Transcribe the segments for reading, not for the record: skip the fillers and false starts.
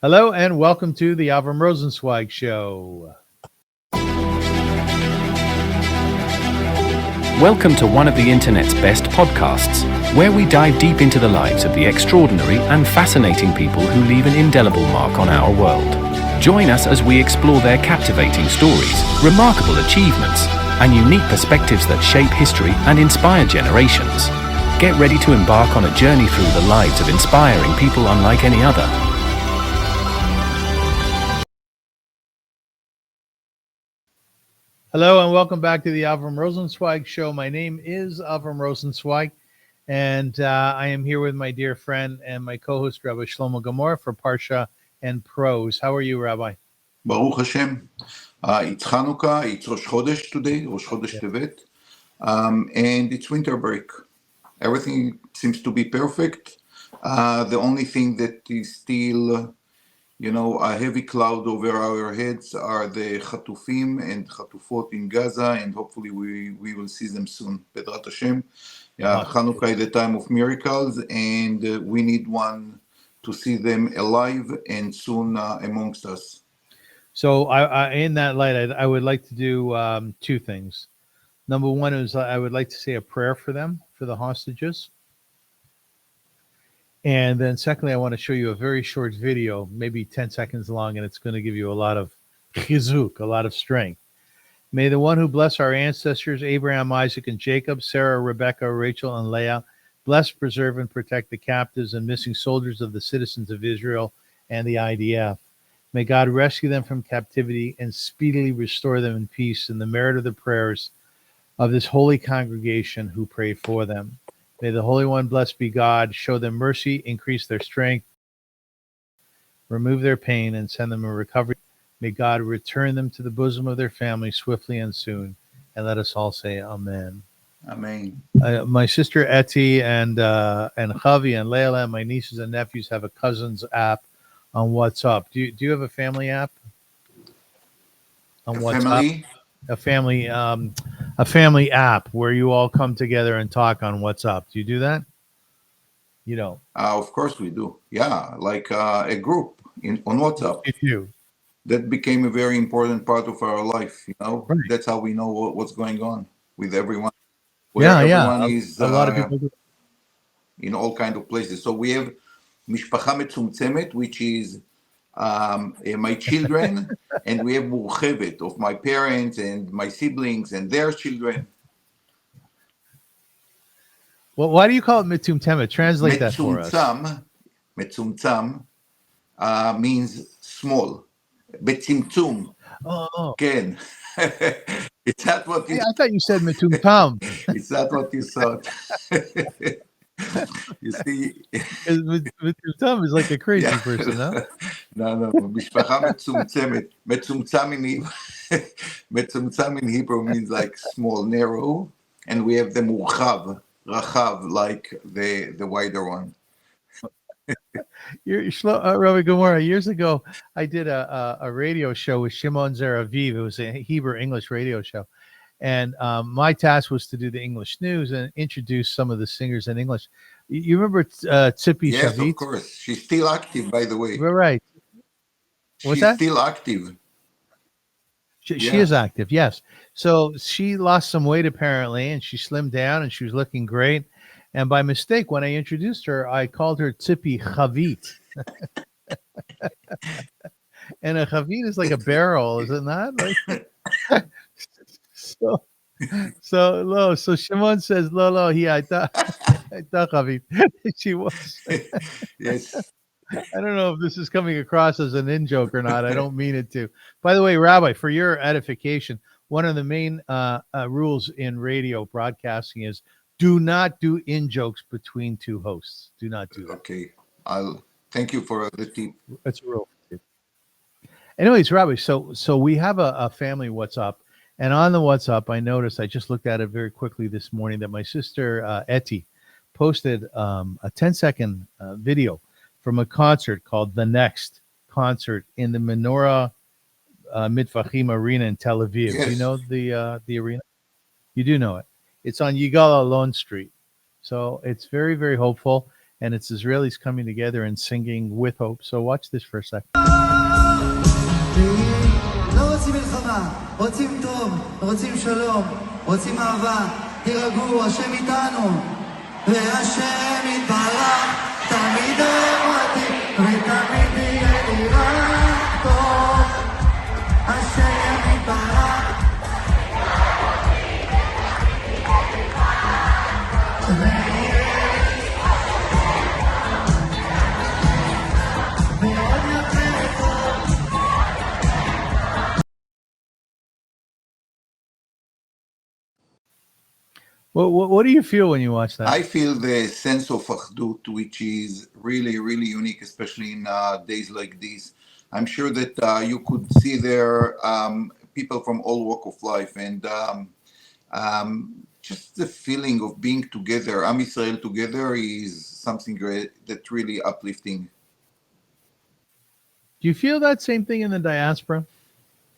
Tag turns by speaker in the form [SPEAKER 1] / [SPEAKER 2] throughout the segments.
[SPEAKER 1] Hello and welcome to the Avrum Rosensweig Show.
[SPEAKER 2] Welcome to one of the internet's best podcasts, where we dive deep into the lives of the extraordinary and fascinating people who leave an indelible mark on our world. Join us as we explore their captivating stories, remarkable achievements, and unique perspectives that shape history and inspire generations. Get ready to embark on a journey through the lives of inspiring people unlike any other.
[SPEAKER 1] Hello and welcome back to the Avrum Rosensweig Show. My name is Avrum Rosensweig, and I am here with my dear friend and my co-host, Rabbi Shlomo Gemara, for Parsha and Prose. How are you, Rabbi?
[SPEAKER 3] Baruch Hashem. It's Hanukkah, it's Rosh Chodesh today, Rosh Chodesh Tevet, and it's winter break. Everything seems to be perfect. The only thing that is still, a heavy cloud over our heads are the Chatufim and Chatufot in Gaza, and hopefully we will see them soon. Bedrat Hashem. Hanukkah is the time of miracles, and we need one to see them alive and soon amongst us.
[SPEAKER 1] So I in that light, I would like to do two things. Number one is I would like to say a prayer for them, for the hostages. And then secondly, I want to show you a very short video, maybe 10 seconds long, and it's going to give you a lot of chizuk, a lot of strength. May the one who bless our ancestors, Abraham, Isaac, and Jacob, Sarah, Rebecca, Rachel, and Leah, bless, preserve, and protect the captives and missing soldiers of the citizens of Israel and the IDF. May God rescue them from captivity and speedily restore them in peace in the merit of the prayers of this holy congregation who pray for them. May the Holy One, blessed be God, show them mercy, increase their strength, remove their pain, and send them a recovery. May God return them to the bosom of their family swiftly and soon. And let us all say Amen.
[SPEAKER 3] Amen.
[SPEAKER 1] My sister Etty and Javi and Leila and my nieces and nephews have a cousins app on WhatsApp. Do you have a family app on WhatsApp? A family app where you all come together and talk on WhatsApp. Do you do that? You don't.
[SPEAKER 3] Of course we do. Yeah, like a group on WhatsApp.
[SPEAKER 1] You do.
[SPEAKER 3] That became a very important part of our life.
[SPEAKER 1] Right.
[SPEAKER 3] That's how we know what's going on with everyone.
[SPEAKER 1] Everyone
[SPEAKER 3] is
[SPEAKER 1] a lot of people do.
[SPEAKER 3] In all kinds of places. So we have Mishpacha Metzumtzemet, which is my children, and we have Murchevet of my parents and my siblings and their children.
[SPEAKER 1] Well, why do you call it Metzumtemet? Translate that for us.
[SPEAKER 3] Metzumtzam means small. Betzimtzum.
[SPEAKER 1] Oh.
[SPEAKER 3] Ken. It's not what you...
[SPEAKER 1] I thought you said Metumtam.
[SPEAKER 3] It's not what you thought. You see,
[SPEAKER 1] Metumtam is like a crazy person, huh?
[SPEAKER 3] No. Mishpacha metzumtzemet. Metzumtzam in Hebrew means like small, narrow, and we have the murchav, rachav, like the wider one.
[SPEAKER 1] Robie Gora, years ago, I did a radio show with Shimon Zeraviv. It was a Hebrew-English radio show. And my task was to do the English news and introduce some of the singers in English. You remember Tzipi
[SPEAKER 3] Yes,
[SPEAKER 1] Shavit?
[SPEAKER 3] of course. She's still active, by the way.
[SPEAKER 1] We're right. What's
[SPEAKER 3] She's
[SPEAKER 1] that?
[SPEAKER 3] Still active.
[SPEAKER 1] She is active, yes. So she lost some weight apparently, and she slimmed down, and she was looking great. And by mistake, when I introduced her, I called her Tzipi Chavit. And a Chavit is like a barrel, is it not? Like, so Shimon says, Lo, I thought Chavit. She was.
[SPEAKER 3] Yes.
[SPEAKER 1] I don't know if this is coming across as an in-joke or not. I don't mean it to. By the way, Rabbi, for your edification, one of the main rules in radio broadcasting is do not do in-jokes between two hosts. Do not do that.
[SPEAKER 3] Okay. I'll thank you for the tip.
[SPEAKER 1] That's a rule. Anyways, Rabbi, so we have a family WhatsApp. And on the WhatsApp, I noticed, I just looked at it very quickly this morning, that my sister Etty posted a 10-second video from a concert called The Next Concert in the Menorah Mitfachim Arena in Tel Aviv.
[SPEAKER 3] Yes.
[SPEAKER 1] Do you know the arena? You do know it. It's on Yigal Alon Street. So it's very, very hopeful. and it's Israelis coming together and singing with hope. So watch this for a second.
[SPEAKER 4] לא רוצים מלחמה, רוצים טוב, רוצים שלום, רוצים אהבה, תירגעו, השם איתנו, והשם יתברך, תמיד אוהב אותי, ותמיד יהיה לי רק טוב, השם יתברך.
[SPEAKER 1] What do you feel when you watch that?
[SPEAKER 3] I feel the sense of achdut, which is really, really unique, especially in days like these. I'm sure that you could see there people from all walk of life, and just the feeling of being together, Am Israel together, is something that's really uplifting.
[SPEAKER 1] Do you feel that same thing in the diaspora?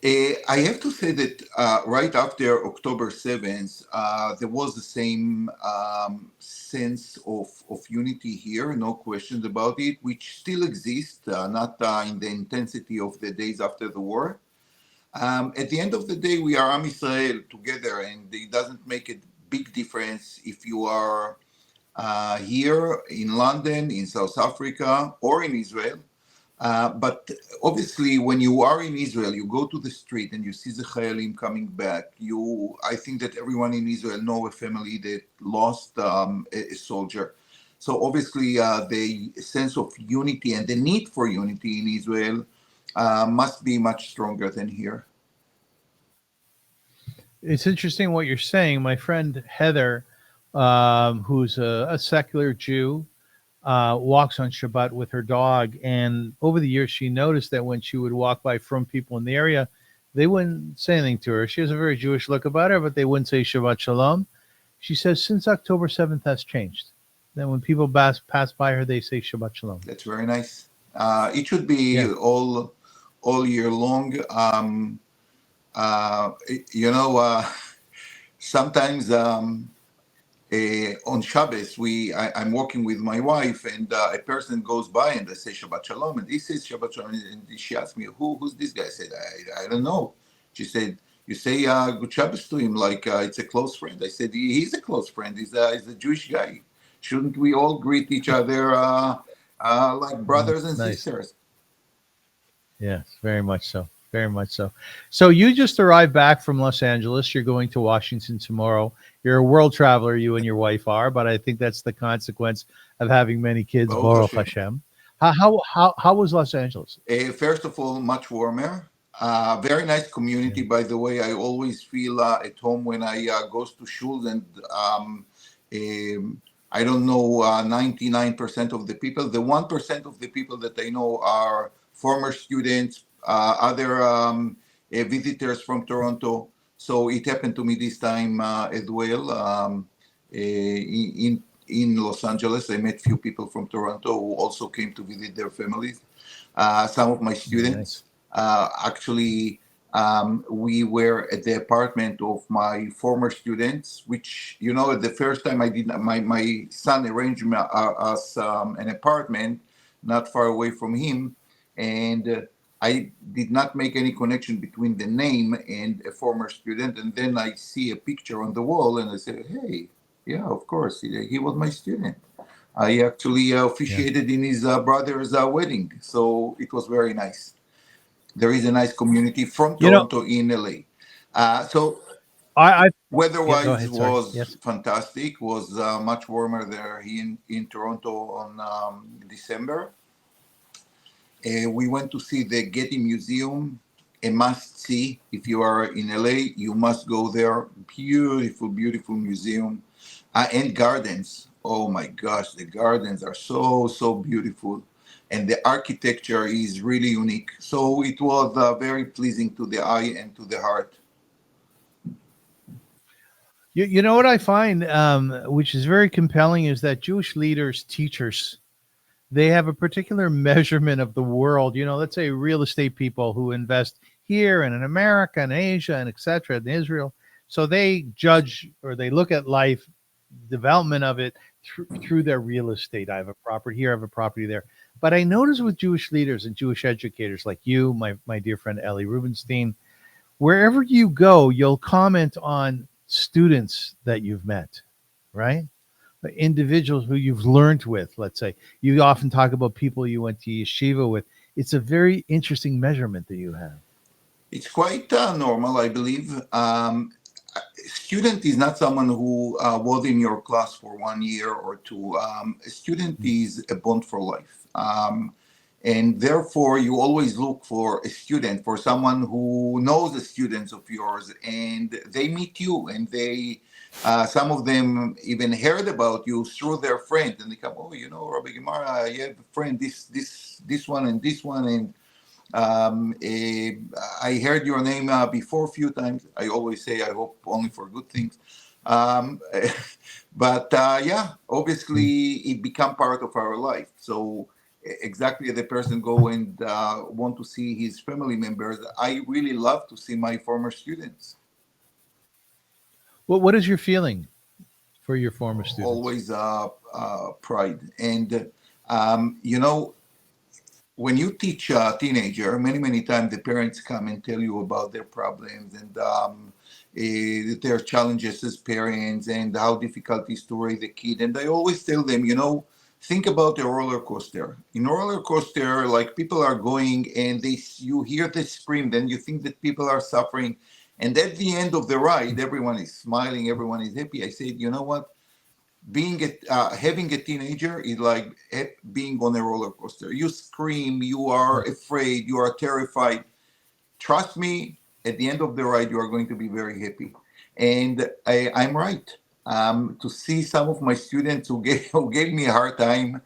[SPEAKER 3] I have to say that right after October 7th, there was the same sense of unity here, no questions about it, which still exists, not in the intensity of the days after the war. At the end of the day, we are Am Israel together, and it doesn't make a big difference if you are here in London, in South Africa, or in Israel. But obviously, when you are in Israel, you go to the street and you see the Chayalim coming back. I think that everyone in Israel know a family that lost a soldier. So obviously, the sense of unity and the need for unity in Israel must be much stronger than here.
[SPEAKER 1] It's interesting what you're saying. My friend Heather, who's a secular Jew, walks on Shabbat with her dog, and over the years she noticed that when she would walk by from people in the area, they wouldn't say anything to her. She has a very Jewish look about her, but they wouldn't say Shabbat Shalom. She says since October 7th has changed. Then when people pass by her, they say Shabbat Shalom.
[SPEAKER 3] That's very nice. It should be all year long. Sometimes on Shabbos, I'm walking with my wife, and a person goes by and I say Shabbat Shalom, and he says Shabbat Shalom, and she asked me, who's this guy? I said, I don't know. She said, you say Good Shabbos to him like it's a close friend. I said, he's a close friend. He's a Jewish guy. Shouldn't we all greet each other like brothers and sisters?
[SPEAKER 1] Yes, very much so. Very much so. So you just arrived back from Los Angeles. You're going to Washington tomorrow. You're a world traveler, you and your wife are, but I think that's the consequence of having many kids. Baruch Hashem. How was Los Angeles?
[SPEAKER 3] First of all, much warmer. Very nice community, by the way. I always feel at home when I goes to shul, and I don't know 99% of the people. The 1% of the people that I know are former students, other visitors from Toronto. So it happened to me this time as well. In Los Angeles, I met few people from Toronto who also came to visit their families. Some of my students, actually, we were at the apartment of my former students, which, the first time I did, my son arranged us an apartment not far away from him. And I did not make any connection between the name and a former student. And then I see a picture on the wall and I say, hey, yeah, of course, he was my student. I actually officiated in his brother's wedding. So it was very nice. There is a nice community from Toronto in LA. So weather-wise was fantastic. Was much warmer there in Toronto on December. We went to see the Getty Museum, a must-see. If you are in LA, you must go there. Beautiful, beautiful museum. And gardens. Oh my gosh, the gardens are so, so beautiful. And the architecture is really unique. So it was very pleasing to the eye and to the heart.
[SPEAKER 1] You know what I find, which is very compelling, is that Jewish leaders, teachers, they have a particular measurement of the world. Let's say real estate people who invest here and in America and Asia and et cetera, in Israel. So they judge, or they look at life, development of it through their real estate. I have a property here, I have a property there. But I notice with Jewish leaders and Jewish educators like you, my dear friend Ellie Rubenstein, wherever you go, you'll comment on students that you've met, right? Individuals who you've learned with, let's say. You often talk about people you went to yeshiva with. It's a very interesting measurement that you have.
[SPEAKER 3] It's quite normal, I believe. Student is not someone who was in your class for 1 year or two. A student is a bond for life. And therefore, you always look for a student, for someone who knows the students of yours, and they meet you, and they, some of them even heard about you through their friend, and they come, oh, you know, Rabbi Gemara, you have a friend, this one, and this one, and I heard your name before a few times. I always say, I hope only for good things. But yeah, obviously, it become part of our life. So exactly the person go and want to see his family members. I really love to see my former students.
[SPEAKER 1] Well, what is your feeling for your former students?
[SPEAKER 3] Always pride. And, you know, when you teach a teenager, many times the parents come and tell you about their problems and their challenges as parents and how difficult it is to raise a kid. And I always tell them, you know, think about a roller coaster. In a roller coaster, like people are going and you hear the scream, then you think that people are suffering. And at the end of the ride, everyone is smiling, everyone is happy. I said, you know what? Having a teenager is like being on a roller coaster. You scream, you are afraid, you are terrified. Trust me, at the end of the ride, you are going to be very happy. And I'm right. To see some of my students who gave me a hard time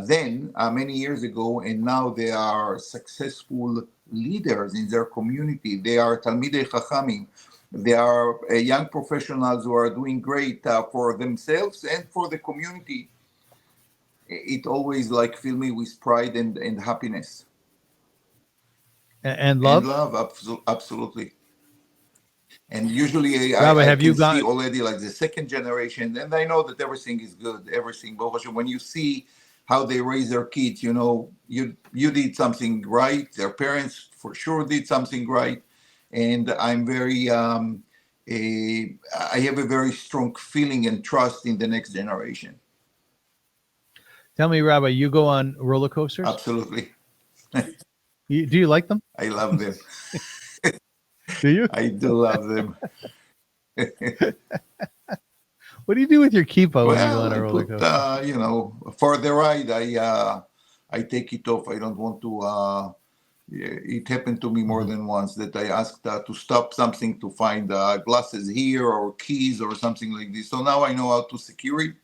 [SPEAKER 3] then, many years ago, and now they are successful leaders in their community. They are Talmidei Chachamim. They are young professionals who are doing great for themselves and for the community. It always like fill me with pride and happiness.
[SPEAKER 1] And love?
[SPEAKER 3] And love, absolutely. And usually
[SPEAKER 1] Rabbi,
[SPEAKER 3] I
[SPEAKER 1] have
[SPEAKER 3] can
[SPEAKER 1] you
[SPEAKER 3] see already like the second generation, and I know that everything is good, everything. But when you see how they raise their kids, you know, you did something right. Their parents for sure did something right. And I'm very, I have a very strong feeling and trust in the next generation.
[SPEAKER 1] Tell me, Rabbi, you go on roller coasters?
[SPEAKER 3] Absolutely.
[SPEAKER 1] Do you like them?
[SPEAKER 3] I love them.
[SPEAKER 1] Do you?
[SPEAKER 3] I do love them.
[SPEAKER 1] What do you do with your kippah when you go on a
[SPEAKER 3] I
[SPEAKER 1] roller
[SPEAKER 3] put,
[SPEAKER 1] coaster?
[SPEAKER 3] you know, for the ride, I take it off. I don't want to. It happened to me more than once that I asked to stop something to find glasses here or keys or something like this. So now I know how to secure it.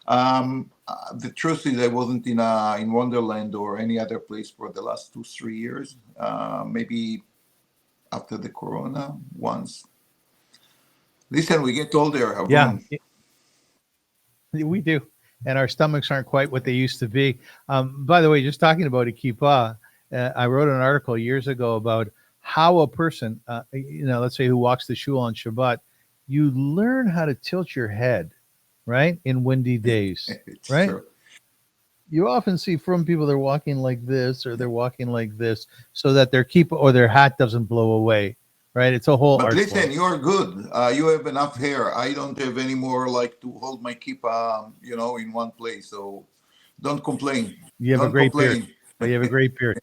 [SPEAKER 3] The truth is I wasn't in Wonderland or any other place for the last 2-3 years. Maybe after the Corona once. Listen, we get older, Avrum.
[SPEAKER 1] Yeah, we do. And our stomachs aren't quite what they used to be. By the way, just talking about a kippah, I wrote an article years ago about how a person, let's say who walks the shul on Shabbat, you learn how to tilt your head, right? In windy days, right?
[SPEAKER 3] True.
[SPEAKER 1] You often see from people, they're walking like this or they're walking like this so that their kippah or their hat doesn't blow away, right? It's a whole art
[SPEAKER 3] But listen,
[SPEAKER 1] form.
[SPEAKER 3] you're good. You have enough hair. I don't have any more like to hold my kippah, in one place. So don't complain.
[SPEAKER 1] You have a great beard. You have a great beard.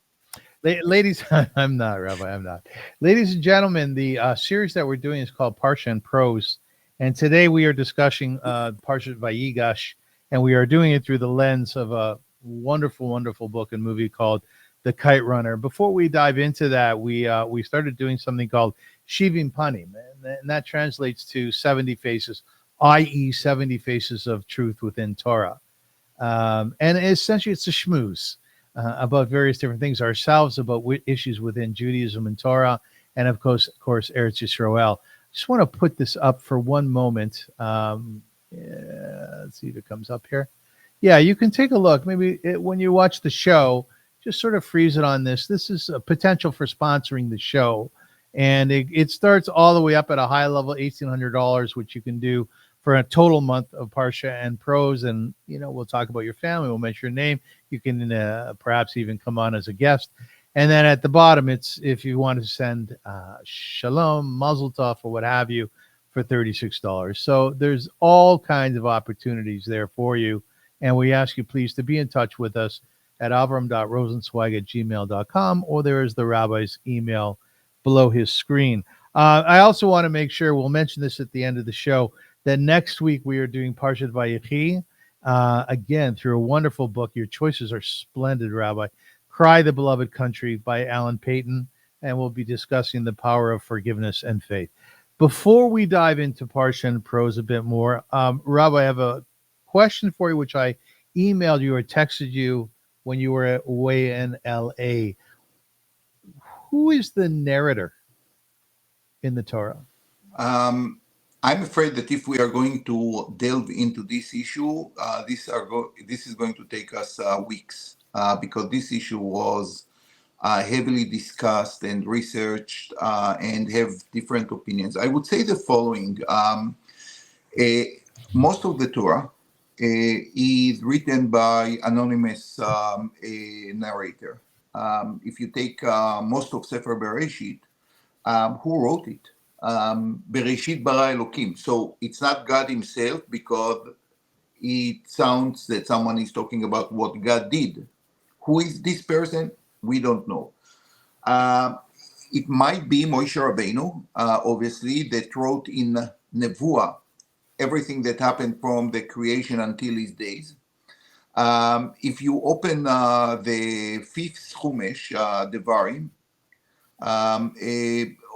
[SPEAKER 1] Ladies, I'm not, Rabbi, I'm not. Ladies and gentlemen, the series that we're doing is called Parsha Prose. And today we are discussing Parshat Vayigash, and we are doing it through the lens of a wonderful, wonderful book and movie called The Kite Runner. Before we dive into that, we started doing something called Shivim Panim, and that translates to 70 faces, i.e. 70 faces of truth within Torah. And essentially it's a schmooze about various different things, ourselves, about issues within Judaism and Torah, and of course, Eretz Yisrael. Just want to put this up for one moment. Let's see if it comes up here. Yeah, you can take a look. Maybe when you watch the show, just sort of freeze it on this. This is a potential for sponsoring the show. And it starts all the way up at a high level, $1,800, which you can do for a total month of Parsha and Prose. And, we'll talk about your family. We'll mention your name. You can perhaps even come on as a guest. And then at the bottom, it's if you want to send Shalom, Mazel Tov, or what have you, for $36. So there's all kinds of opportunities there for you. And we ask you, please, to be in touch with us at avrum.rosensweig@gmail.com, or there is the rabbi's email below his screen. I also want to make sure, we'll mention this at the end of the show, that next week we are doing Parshat Vayechi, again, through a wonderful book. Your choices are splendid, Rabbi. Cry the Beloved Country by Alan Payton, and we'll be discussing the power of forgiveness and faith. Before we dive into Parsha and Prose a bit more, Rabbi, I have a question for you, which I emailed you or texted you when you were away in L.A. Who is the narrator in the Torah?
[SPEAKER 3] I'm afraid that if we are going to delve into this issue, this is going to take us weeks, because this issue was heavily discussed and researched and have different opinions. I would say the following. Most of the Torah is written by anonymous narrator. If you take most of Sefer Bereshit, who wrote it? Bereshit bara Elokim. So it's not God himself, because it sounds that someone is talking about what God did. Who is this person? We don't know. It might be Moshe Rabbeinu, obviously, that wrote in Nevuah everything that happened from the creation until his days. If you open the fifth Chumash, Devarim,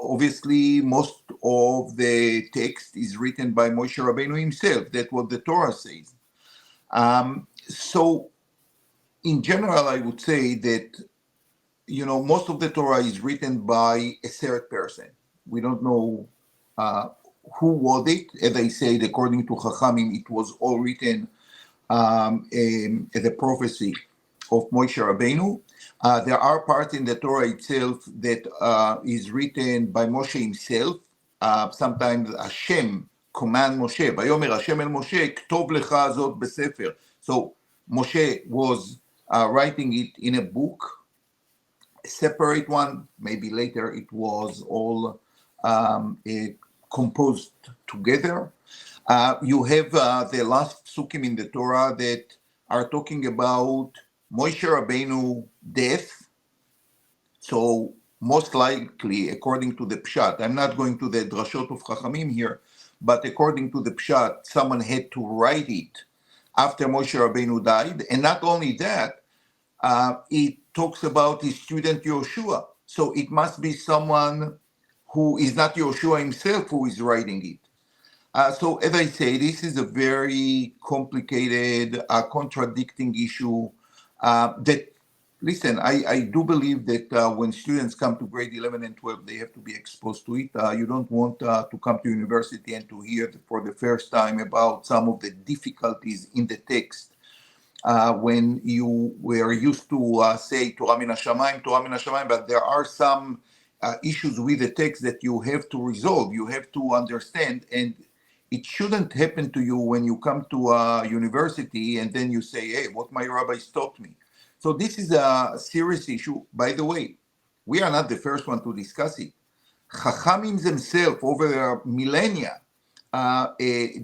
[SPEAKER 3] obviously most of the text is written by Moshe Rabbeinu himself. That's what the Torah says. So in general, I would say that, most of the Torah is written by a third person. We don't know who wrote it. As I said, according to Chachamim, it was all written as a prophecy of Moshe Rabbeinu. There are parts in the Torah itself that is written by Moshe himself. Sometimes Hashem command Moshe, Vayomer Hashem el Moshe, Ktov lecha zot besefer. So Moshe was writing it in a book, a separate one. Maybe later it was all composed together. You have the last psukim in the Torah that are talking about Moshe Rabbeinu death. So most likely, according to the Pshat, I'm not going to the drashot of Chachamim here, but according to the Pshat, someone had to write it after Moshe Rabbeinu died. And not only that, it talks about his student Yoshua. So it must be someone who is not Yoshua himself who is writing it. So as I say, this is a very complicated, contradicting issue that, listen, I do believe that when students come to grade 11 and 12, they have to be exposed to it. You don't want to come to university and to hear for the first time about some of the difficulties in the text when you were used to say Torah min hashamayim, but there are some issues with the text that you have to resolve, you have to understand, and it shouldn't happen to you when you come to a university and then you say, hey, what my rabbis taught me. So this is a serious issue. By the way, we are not the first one to discuss it. Chachamim themselves over the millennia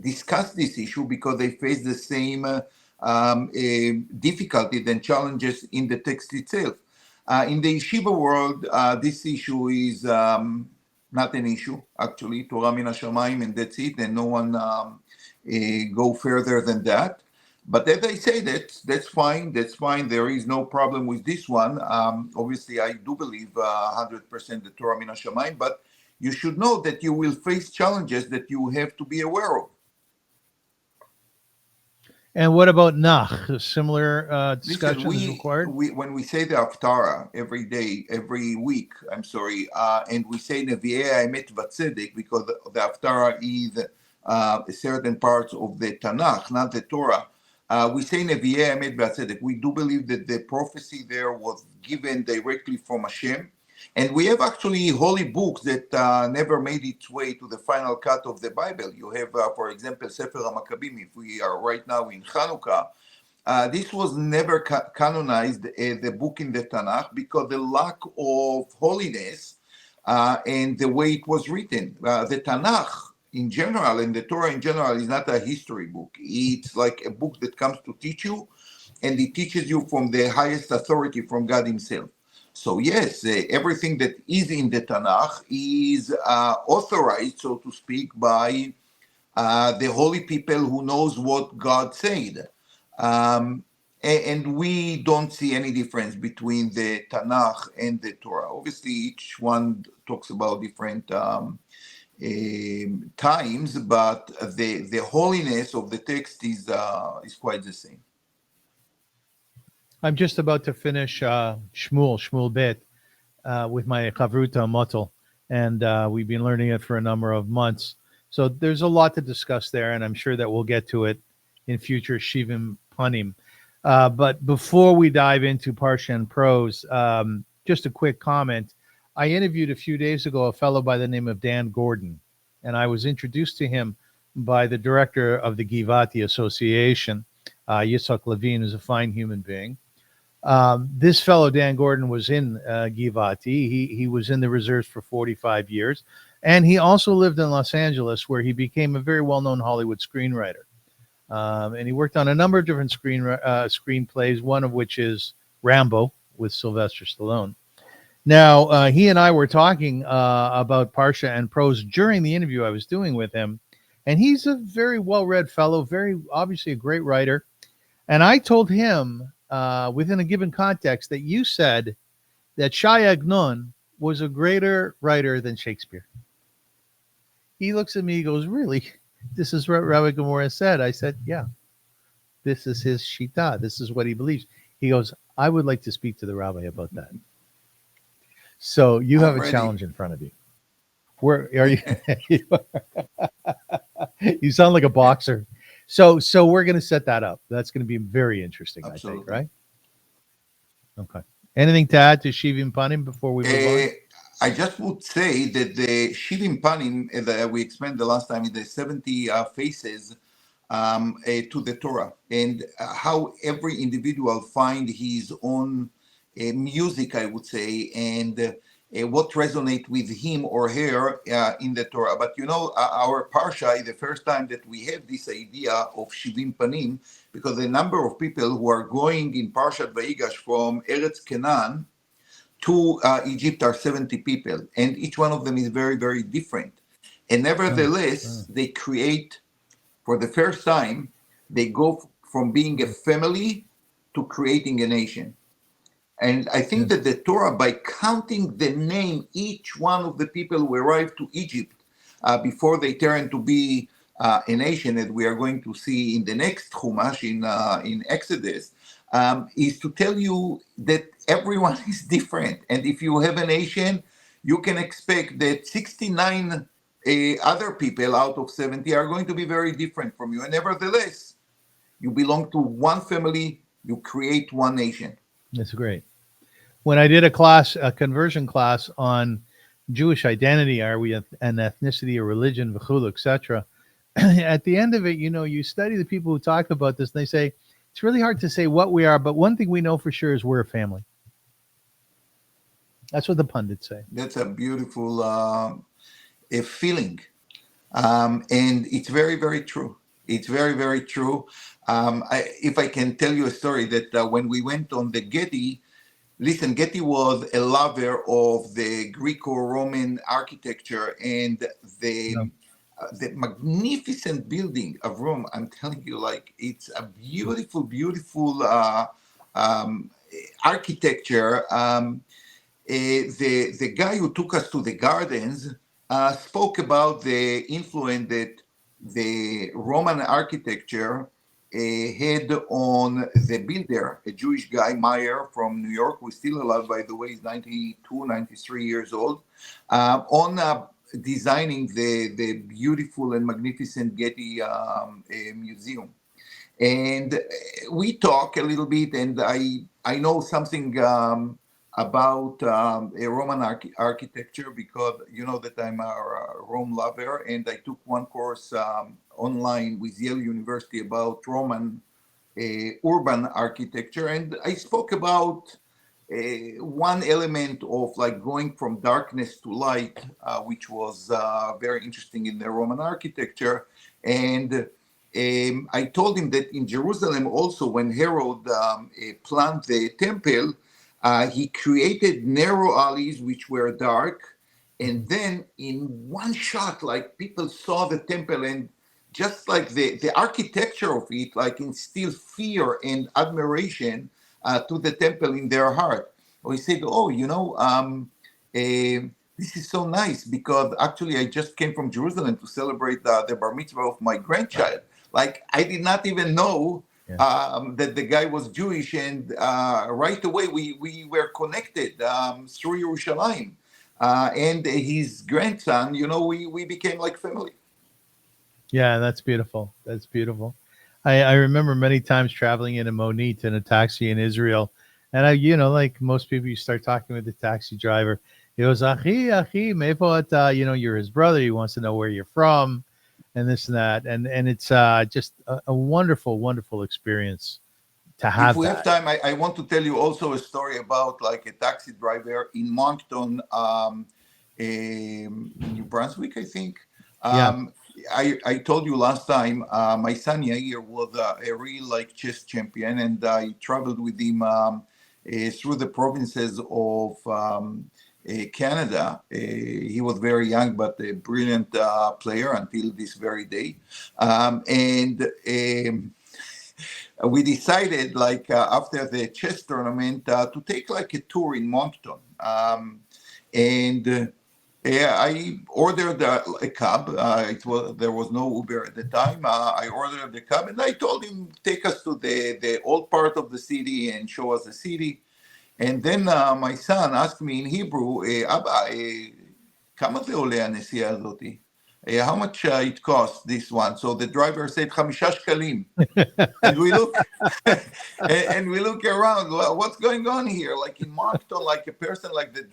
[SPEAKER 3] discussed this issue because they face the same difficulties and challenges in the text itself. In the yeshiva world, this issue is not an issue, actually. Torah min hashamayim, and that's it, and no one go further than that. But as I say, that's fine. That's fine. There is no problem with this one. Obviously, I do believe 100% the Torah min hashamayim, but you should know that you will face challenges that you have to be aware of.
[SPEAKER 1] And what about Nach? A similar discussion
[SPEAKER 3] Listen,
[SPEAKER 1] is required?
[SPEAKER 3] When we say the Haftarah every week, and we say Nevi'ei Haemet Vatzedek, because the Haftarah is certain parts of the Tanakh, not the Torah, we say Nevi'ei Haemet Vatzedek. We do believe that the prophecy there was given directly from Hashem. And we have actually holy books that never made its way to the final cut of the Bible. You have, for example, Sefer HaMaccabim. If we are right now in Hanukkah, this was never canonized as a book in the Tanakh because the lack of holiness and the way it was written. The Tanakh in general and the Torah in general is not a history book. It's like a book that comes to teach you, and it teaches you from the highest authority, from God himself. So yes, everything that is in the Tanakh is authorized, so to speak, by the holy people who knows what God said. And we don't see any difference between the Tanakh and the Torah. Obviously, each one talks about different times, but the holiness of the text is quite the same.
[SPEAKER 1] I'm just about to finish Shmuel Bet with my Chavruta Motel, and we've been learning it for a number of months. So there's a lot to discuss there, and I'm sure that we'll get to it in future Shivim Panim. But before we dive into Parsha and Prose, just a quick comment. I interviewed a few days ago a fellow by the name of Dan Gordon, and I was introduced to him by the director of the Givati Association, Yitzhak Levine, who's a fine human being. This fellow, Dan Gordon, was in Givati. He was in the reserves for 45 years. And he also lived in Los Angeles, where he became a very well-known Hollywood screenwriter. And he worked on a number of different screenplays, one of which is Rambo with Sylvester Stallone. Now, he and I were talking about Parsha and Prose during the interview I was doing with him. And he's a very well-read fellow, very obviously a great writer. And I told him, within a given context, that you said that Shai Agnon was a greater writer than Shakespeare. He looks at me, he goes, really? This is what Rabbi Gemara said. I said, yeah, this is his shita. This is what he believes. He goes, I would like to speak to the rabbi about that. So you have a challenge in front of you. Where are you? You sound like a boxer. So we're going to set that up. That's going to be very interesting, absolutely. I think, right? Okay. Anything to add to Shivim Panim before we move on?
[SPEAKER 3] I just would say that the Shivim Panim that we explained the last time is the 70 faces to the Torah, and how every individual find his own music, I would say, and what resonate with him or her in the Torah. But you know, our Parsha is the first time that we have this idea of Shivim Panim, because the number of people who are going in Parshat Vayigash from Eretz Canaan to Egypt are 70 people, and each one of them is very, very different. And nevertheless, they create, for the first time, they go from being a family to creating a nation. And I think that the Torah, by counting the name, each one of the people who arrived to Egypt before they turn to be a nation, as we are going to see in the next Chumash in Exodus, is to tell you that everyone is different. And if you have a nation, you can expect that 69 other people out of 70 are going to be very different from you. And nevertheless, you belong to one family, you create one nation.
[SPEAKER 1] That's great. When I did a conversion class on Jewish identity, are we an ethnicity or religion, v'chulu, etc., at the end of it, you know, you study the people who talk about this, and they say, it's really hard to say what we are, but one thing we know for sure is we're a family. That's what the pundits say.
[SPEAKER 3] That's a beautiful feeling. And it's very, very true. It's very, very true. If I can tell you a story that when we went on the Getty, listen, Getty was a lover of the Greco-Roman architecture and the magnificent building of Avrum. I'm telling you, like, it's a beautiful, beautiful architecture. The guy who took us to the gardens spoke about the influence that the Roman architecture had on the builder, a Jewish guy, Meyer from New York, who's still alive, by the way, he's 92, 93 years old, on designing the beautiful and magnificent Getty Museum. And we talk a little bit, and I know something about a Roman architecture, because you know that I'm a Rome lover, and I took one course online with Yale University about Roman urban architecture, and I spoke about one element of like going from darkness to light, which was very interesting in the Roman architecture. And I told him that in Jerusalem also, when Herod planned the temple, he created narrow alleys which were dark, and then in one shot, like people saw the temple, and just like the architecture of it, like instill fear and admiration to the temple in their heart. Or he said, oh, this is so nice, because actually I just came from Jerusalem to celebrate the bar mitzvah of my grandchild. Like, I did not even know that the guy was Jewish, and right away we were connected through Yerushalayim. And his grandson, we became like family.
[SPEAKER 1] Yeah, that's beautiful. That's beautiful. I remember many times traveling in a Monit in a taxi in Israel. And like most people, you start talking with the taxi driver. He goes, Achi, meifo ata, you're his brother. He wants to know where you're from and this and that. And it's just a wonderful, wonderful experience to have.
[SPEAKER 3] If we have time, I want to tell you also a story about like a taxi driver in Moncton, New Brunswick, I think. I told you last time, my son Yair was a real like chess champion, and I traveled with him through the provinces of Canada. He was very young, but a brilliant player until this very day. We decided, like after the chess tournament, to take like a tour in Moncton. I ordered a cab. There was no Uber at the time. I ordered the cab, and I told him, take us to the old part of the city and show us the city. And then my son asked me in Hebrew, Abba, כמה זה עולה הנסיעה הזאתי? How much it costs, this one? So the driver said, 5 שקלים. And we look around, well, what's going on here? Like in Moncton, like a person, like the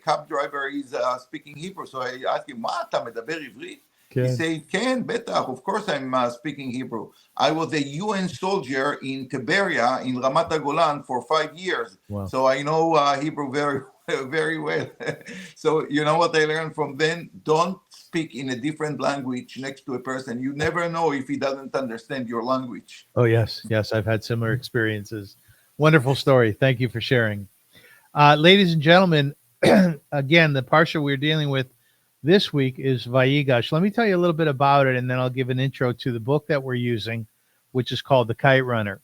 [SPEAKER 3] cab driver is speaking Hebrew. So I asked him, מה, אתה מדבר עברית? He said, כן, בטח, of course I'm speaking Hebrew. I was a UN soldier in Tiberia, in Ramat HaGolan for 5 years.
[SPEAKER 1] Wow.
[SPEAKER 3] So I know Hebrew very, very well. So you know what I learned from then? Don't speak in a different language next to a person. You never know if he doesn't understand your language.
[SPEAKER 1] Oh, yes. Yes, I've had similar experiences. Wonderful story. Thank you for sharing. Ladies and gentlemen, again, the Parsha we're dealing with this week is Vayigash. Let me tell you a little bit about it, and then I'll give an intro to the book that we're using, which is called The Kite Runner.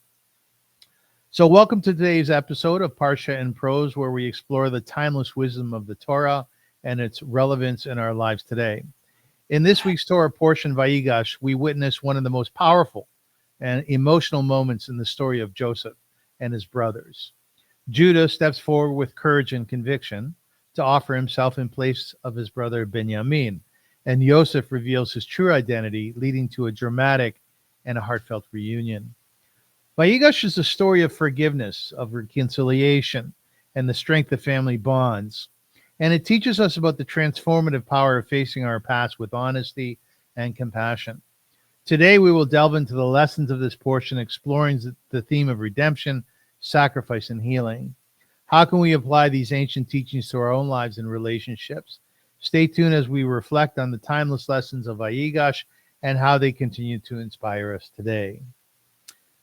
[SPEAKER 1] So welcome to today's episode of Parsha and Prose, where we explore the timeless wisdom of the Torah and its relevance in our lives today. In this week's Torah portion, Vayigash, we witness one of the most powerful and emotional moments in the story of Joseph and his brothers. Judah steps forward with courage and conviction to offer himself in place of his brother Benjamin, and Yosef reveals his true identity, leading to a dramatic and a heartfelt reunion. Vayigash is a story of forgiveness, of reconciliation, and the strength of family bonds. And it teaches us about the transformative power of facing our past with honesty and compassion. Today, we will delve into the lessons of this portion, exploring the theme of redemption, sacrifice, and healing. How can we apply these ancient teachings to our own lives and relationships? Stay tuned as we reflect on the timeless lessons of Vayigash and how they continue to inspire us today.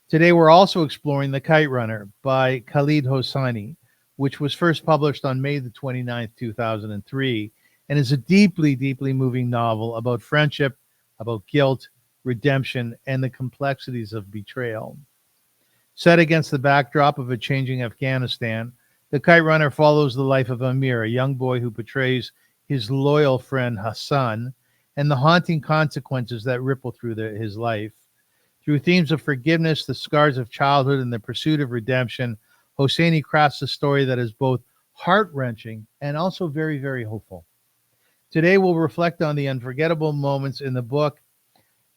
[SPEAKER 1] Today, we're also exploring The Kite Runner by Khaled Hosseini, which was first published on May the 29th, 2003, and is a deeply, deeply moving novel about friendship, about guilt, redemption, and the complexities of betrayal. Set against the backdrop of a changing Afghanistan, The Kite Runner follows the life of Amir, a young boy who betrays his loyal friend Hassan, and the haunting consequences that ripple through his life. Through themes of forgiveness, the scars of childhood, and the pursuit of redemption, Hosseini crafts a story that is both heart-wrenching and also very, very hopeful. Today, we'll reflect on the unforgettable moments in the book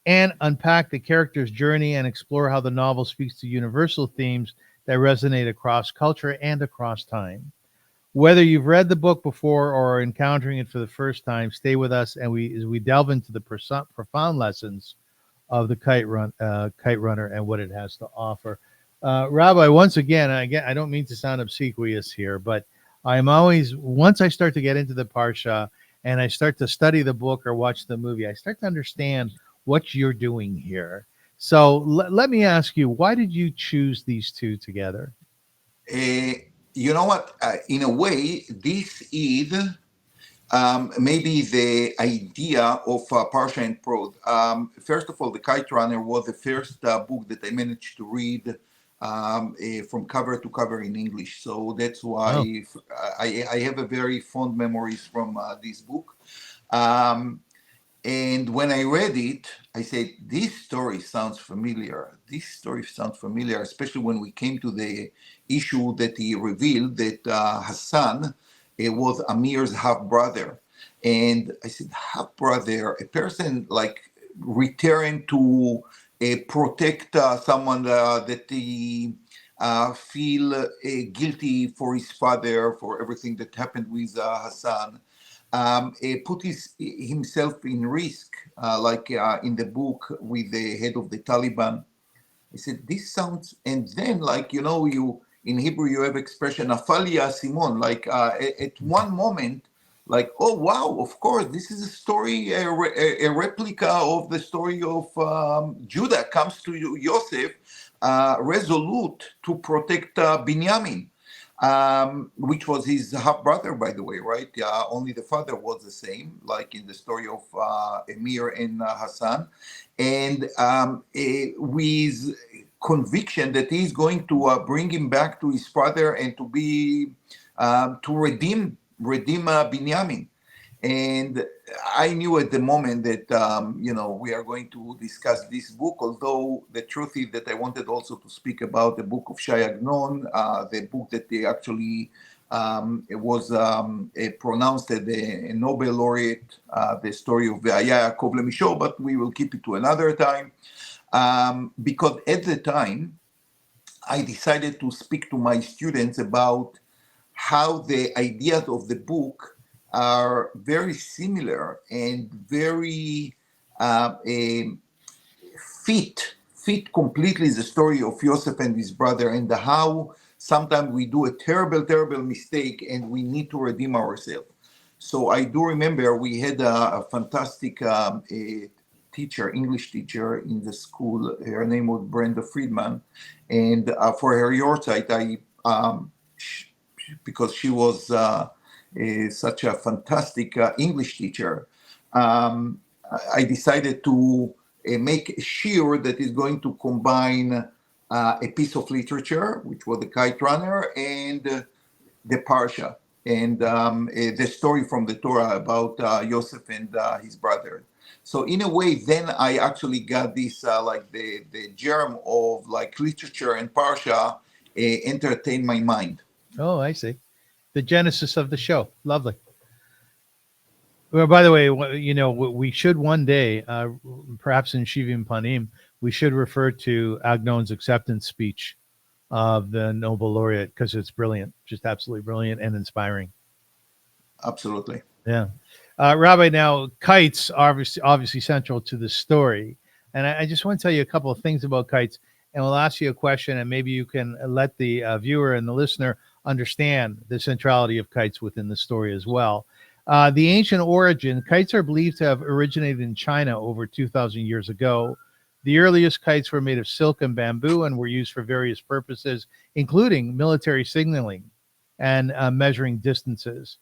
[SPEAKER 1] and unpack the character's journey and explore how the novel speaks to universal themes that resonate across culture and across time. Whether you've read the book before or are encountering it for the first time, stay with us as we delve into the profound lessons of the Kite Runner and what it has to offer. Rabbi, once again, I don't mean to sound obsequious here, but I'm always, once I start to get into the Parsha and I start to study the book or watch the movie, I start to understand what you're doing here. So let me ask you, why did you choose these two together?
[SPEAKER 3] You know what? In a way, this is maybe the idea of Parsha and Prose. First of all, the Kite Runner was the first book that I managed to read from cover to cover in English. So that's why I have a very fond memories from this book. And when I read it, I said, this story sounds familiar. This story sounds familiar, especially when we came to the issue that he revealed that Hassan was Amir's half brother. And I said, half brother, a person like returned to protect someone that he feel guilty for his father, for everything that happened with Hassan. Put himself in risk, like in the book with the head of the Taliban. I said, this sounds, and then like, you in Hebrew, you have expression, Afalia Simon, like at one moment, like, oh, wow, of course, this is a story, a replica of the story of Judah comes to Yosef, resolute to protect Binyamin. Which was his half brother, by the way, right? Only the father was the same, like in the story of Amir and Hassan, and with conviction that he's going to bring him back to his father and to be to redeem Binyamin. And I knew at the moment that we are going to discuss this book. Although the truth is that I wanted also to speak about the book of Shai Agnon, the book that they actually was pronounced as a Nobel laureate, the story of Ve'aya Yaakov Lemisho. But we will keep it to another time, because at the time I decided to speak to my students about how the ideas of the book are very similar and very fit completely the story of Yosef and his brother, and how sometimes we do a terrible mistake and we need to redeem ourselves. So I do remember we had a fantastic teacher, English teacher in the school. Her name was Brenda Friedman, and for her yahrzeit, because she was such a fantastic English teacher, I decided to make sure that is going to combine a piece of literature, which was the Kite Runner, and the Parsha, and the story from the Torah about Yosef and his brother. So in a way, then I actually got this like the germ of like literature and Parsha entertain my mind.
[SPEAKER 1] Oh, I see. The genesis of the show. Lovely. Well, by the way, we should one day, perhaps in Shivim Panim, we should refer to Agnon's acceptance speech of the Nobel laureate, because it's brilliant, just absolutely brilliant and inspiring.
[SPEAKER 3] Absolutely.
[SPEAKER 1] Yeah. Rabbi, now kites are obviously central to the story. And I just want to tell you a couple of things about kites, and we'll ask you a question, and maybe you can let the viewer and the listener understand the centrality of kites within the story as well. The ancient origin, kites are believed to have originated in China over 2,000 years ago. The earliest kites were made of silk and bamboo and were used for various purposes, including military signaling and measuring distances.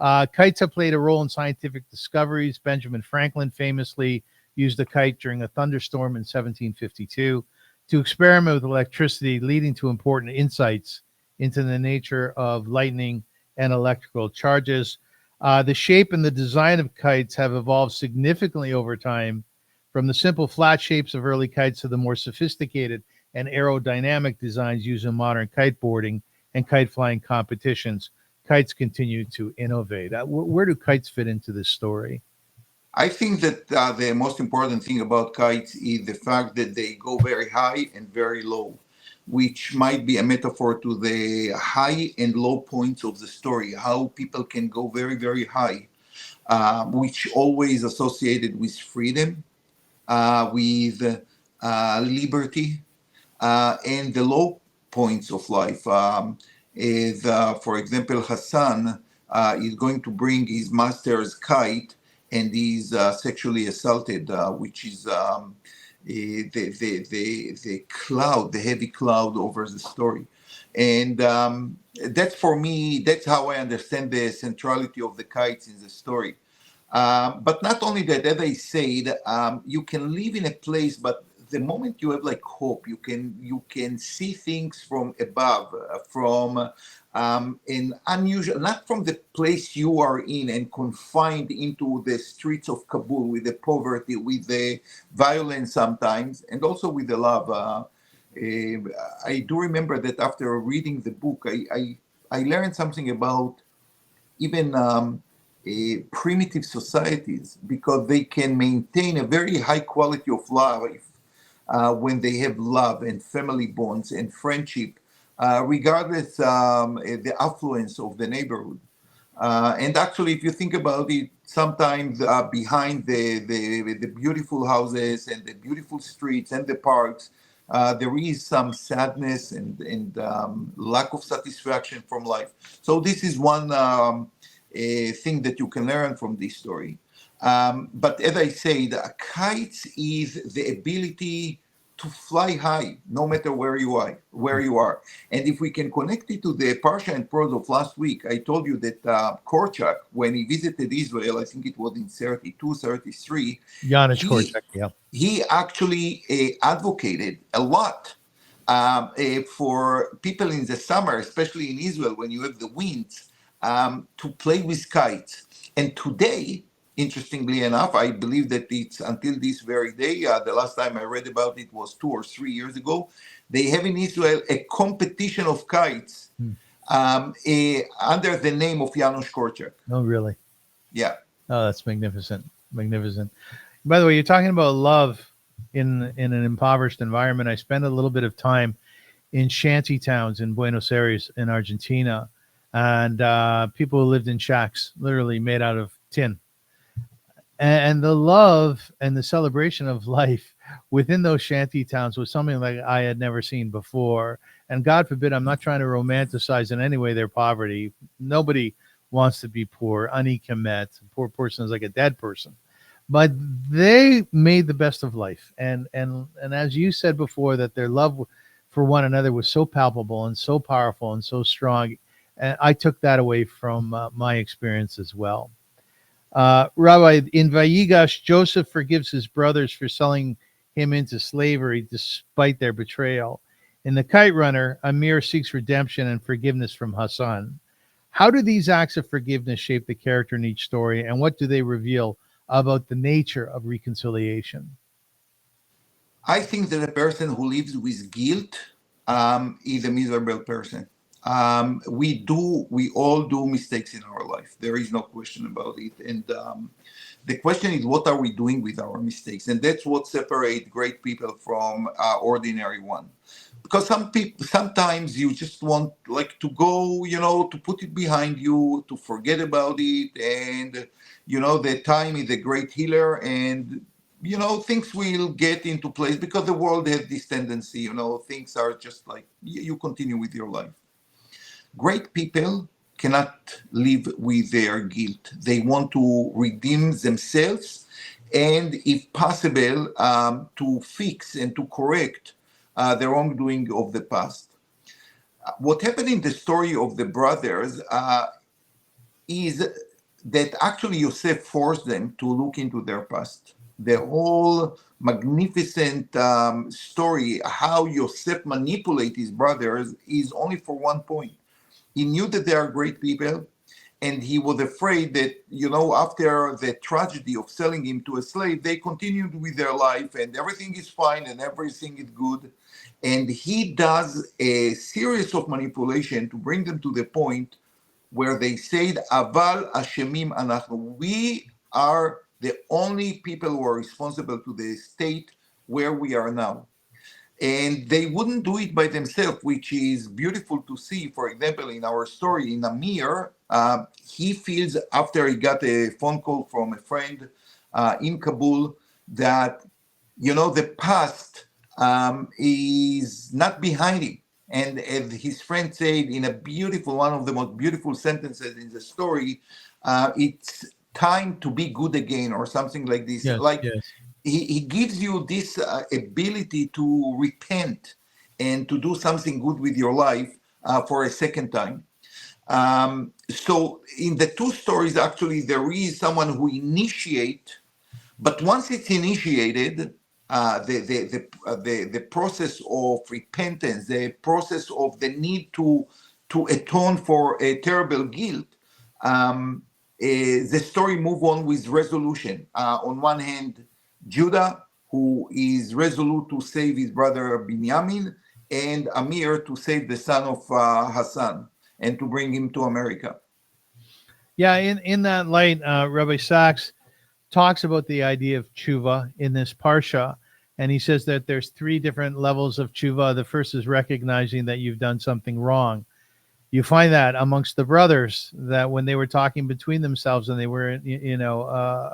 [SPEAKER 1] Kites have played a role in scientific discoveries. Benjamin Franklin famously used a kite during a thunderstorm in 1752 to experiment with electricity, leading to important insights into the nature of lightning and electrical charges. The shape and the design of kites have evolved significantly over time, from the simple flat shapes of early kites to the more sophisticated and aerodynamic designs used in modern kiteboarding and kite flying competitions. Kites continue to innovate. Where do kites fit into this story?
[SPEAKER 3] I think that the most important thing about kites is the fact that they go very high and very low. which might be a metaphor to the high and low points of the story, how people can go very, very high, which always associated with freedom, with liberty, and the low points of life. Is, for example, Hassan is going to bring his master's kite, and he's sexually assaulted, which is the cloud, the heavy cloud over the story. And that's, for me, that's how I understand the centrality of the kites in the story. But not only that, as I said, you can live in a place, but the moment you have like hope, you can see things from above, from an unusual, not from the place you are in and confined into the streets of Kabul with the poverty, with the violence sometimes, and also with the love. I do remember that after reading the book, I learned something about even primitive societies, because they can maintain a very high quality of life when they have love and family bonds and friendship, regardless the affluence of the neighborhood. And actually, if you think about it, sometimes behind the beautiful houses and the beautiful streets and the parks, there is some sadness and lack of satisfaction from life. So this is one thing that you can learn from this story. But as I said, kites is the ability to fly high, no matter where you are. And if we can connect it to the Parsha and Prose of last week, I told you that Korchak, when he visited Israel, I think it was in 32, 33,
[SPEAKER 1] Janusz Korczak, yeah.
[SPEAKER 3] he actually advocated a lot for people in the summer, especially in Israel, when you have the winds, to play with kites. And today, interestingly enough, I believe that it's until this very day, the last time I read about it was 2 or 3 years ago, they have in Israel a competition of kites under the name of Janusz Korczak.
[SPEAKER 1] Oh, really?
[SPEAKER 3] Yeah.
[SPEAKER 1] Oh, that's magnificent. Magnificent. By the way, you're talking about love in an impoverished environment. I spent a little bit of time in shanty towns in Buenos Aires in Argentina, and people who lived in shacks, literally made out of tin. And the love and the celebration of life within those shanty towns was something like I had never seen before. And God forbid, I'm not trying to romanticize in any way their poverty. Nobody wants to be poor. Ani kemet, a poor person is like a dead person. But they made the best of life. And as you said before, that their love for one another was so palpable and so powerful and so strong. And I took that away from my experience as well. Rabbi, in Vayigash, Joseph forgives his brothers for selling him into slavery despite their betrayal. In the Kite Runner, Amir seeks redemption and forgiveness from Hassan. How do these acts of forgiveness shape the character in each story, and what do they reveal about the nature of reconciliation?
[SPEAKER 3] I think that a person who lives with guilt is a miserable person. We all do mistakes in our life. There is no question about it. And the question is, what are we doing with our mistakes? And that's what separates great people from ordinary one. Because some people, sometimes you just want like to go, to put it behind you, to forget about it. And, the time is a great healer, and things will get into place, because the world has this tendency, things are just like you continue with your life. Great people cannot live with their guilt. They want to redeem themselves, and if possible, to fix and to correct the wrongdoing of the past. What happened in the story of the brothers is that actually Yosef forced them to look into their past. The whole magnificent story, how Yosef manipulates his brothers, is only for one point. He knew that they are great people, and he was afraid that, after the tragedy of selling him to a slave, they continued with their life and everything is fine and everything is good. And he does a series of manipulation to bring them to the point where they said, Aval Ashemim Anachnu. We are the only people who are responsible to the state where we are now. And they wouldn't do it by themselves, which is beautiful to see. For example, in our story, in Amir, he feels after he got a phone call from a friend in Kabul that, the past is not behind him. And as his friend said in a beautiful, one of the most beautiful sentences in the story, it's time to be good again, or something like this.
[SPEAKER 1] Yes,
[SPEAKER 3] Like,
[SPEAKER 1] yes.
[SPEAKER 3] he gives you this ability to repent and to do something good with your life for a second time. So in the two stories, actually, there is someone who initiate, but once it's initiated, the process of repentance, the process of the need to atone for a terrible guilt, the story move on with resolution. On one hand, Judah, who is resolute to save his brother Binyamin, and Amir to save the son of Hassan and to bring him to America.
[SPEAKER 1] Yeah, in that light, Rabbi Sachs talks about the idea of tshuva in this parsha, and he says that there's three different levels of tshuva. The first is recognizing that you've done something wrong. You find that amongst the brothers, that when they were talking between themselves and they were,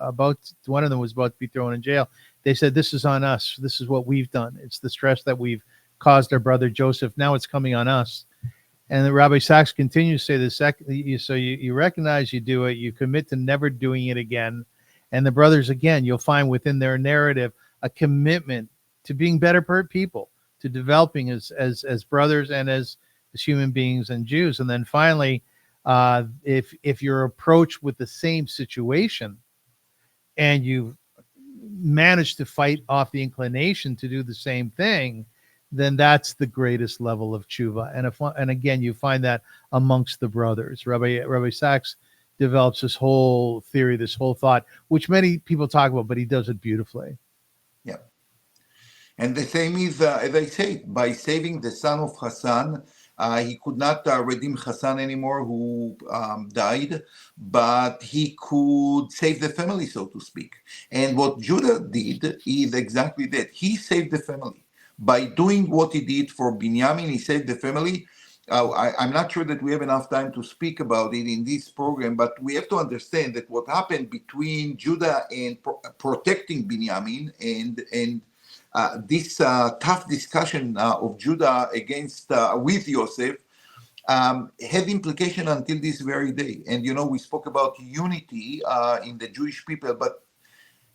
[SPEAKER 1] about, one of them was about to be thrown in jail, they said, "This is on us. This is what we've done. It's the stress that we've caused our brother Joseph. Now it's coming on us." And the Rabbi Sachs continues to say the second, so you recognize you do it, you commit to never doing it again. And the brothers, again, you'll find within their narrative a commitment to being better people, to developing as brothers and as human beings and Jews. And then finally, if you're approached with the same situation and you've managed to fight off the inclination to do the same thing, then that's the greatest level of tshuva. And again, you find that amongst the brothers. Rabbi Sachs develops this whole theory, this whole thought, which many people talk about, but he does it beautifully.
[SPEAKER 3] Yeah. And the same is, as I say, by saving the son of Hassan, he could not redeem Hassan anymore, who died, but he could save the family, so to speak. And what Judah did is exactly that. He saved the family. By doing what he did for Binyamin, he saved the family. I'm not sure that we have enough time to speak about it in this program, but we have to understand that what happened between Judah and protecting Binyamin and this tough discussion of Judah against with Yosef had implication until this very day. And we spoke about unity in the Jewish people, but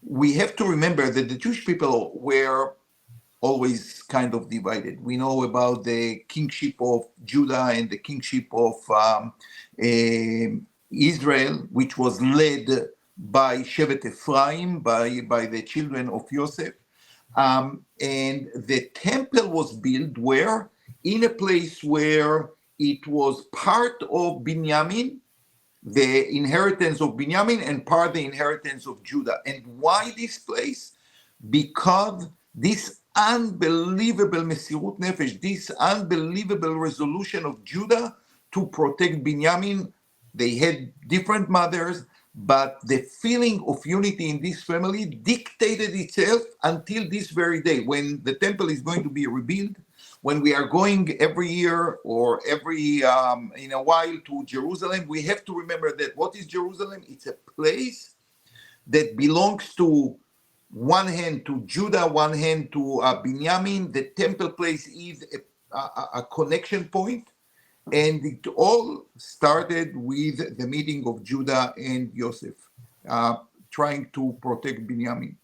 [SPEAKER 3] we have to remember that the Jewish people were always kind of divided. We know about the kingship of Judah and the kingship of Israel, which was led by Shevet Ephraim, by the children of Yosef. And the temple was built where? In a place where it was part of Binyamin, the inheritance of Binyamin, and part of the inheritance of Judah. And why this place? Because this unbelievable Mesirut Nefesh, this unbelievable resolution of Judah to protect Binyamin. They had different mothers, but the feeling of unity in this family dictated itself until this very day, when the temple is going to be rebuilt, when we are going every year or every in a while to Jerusalem. We have to remember that what is Jerusalem? It's a place that belongs to one hand to Judah, one hand to Binyamin. The temple place is a connection point, and it all started with the meeting of Judah and Yosef, trying to protect Binyamin.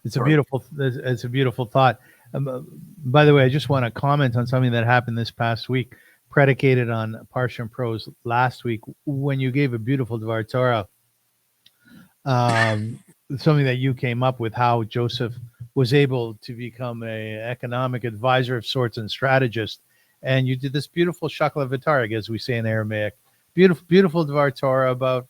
[SPEAKER 1] It's a beautiful thought. By the way, I just want to comment on something that happened this past week, predicated on Parsha Prose last week, when you gave a beautiful Dvar Torah, something that you came up with, how Joseph was able to become an economic advisor of sorts and strategist. And you did this beautiful shakla v'tareg, as we say in Aramaic, beautiful Dvar Torah about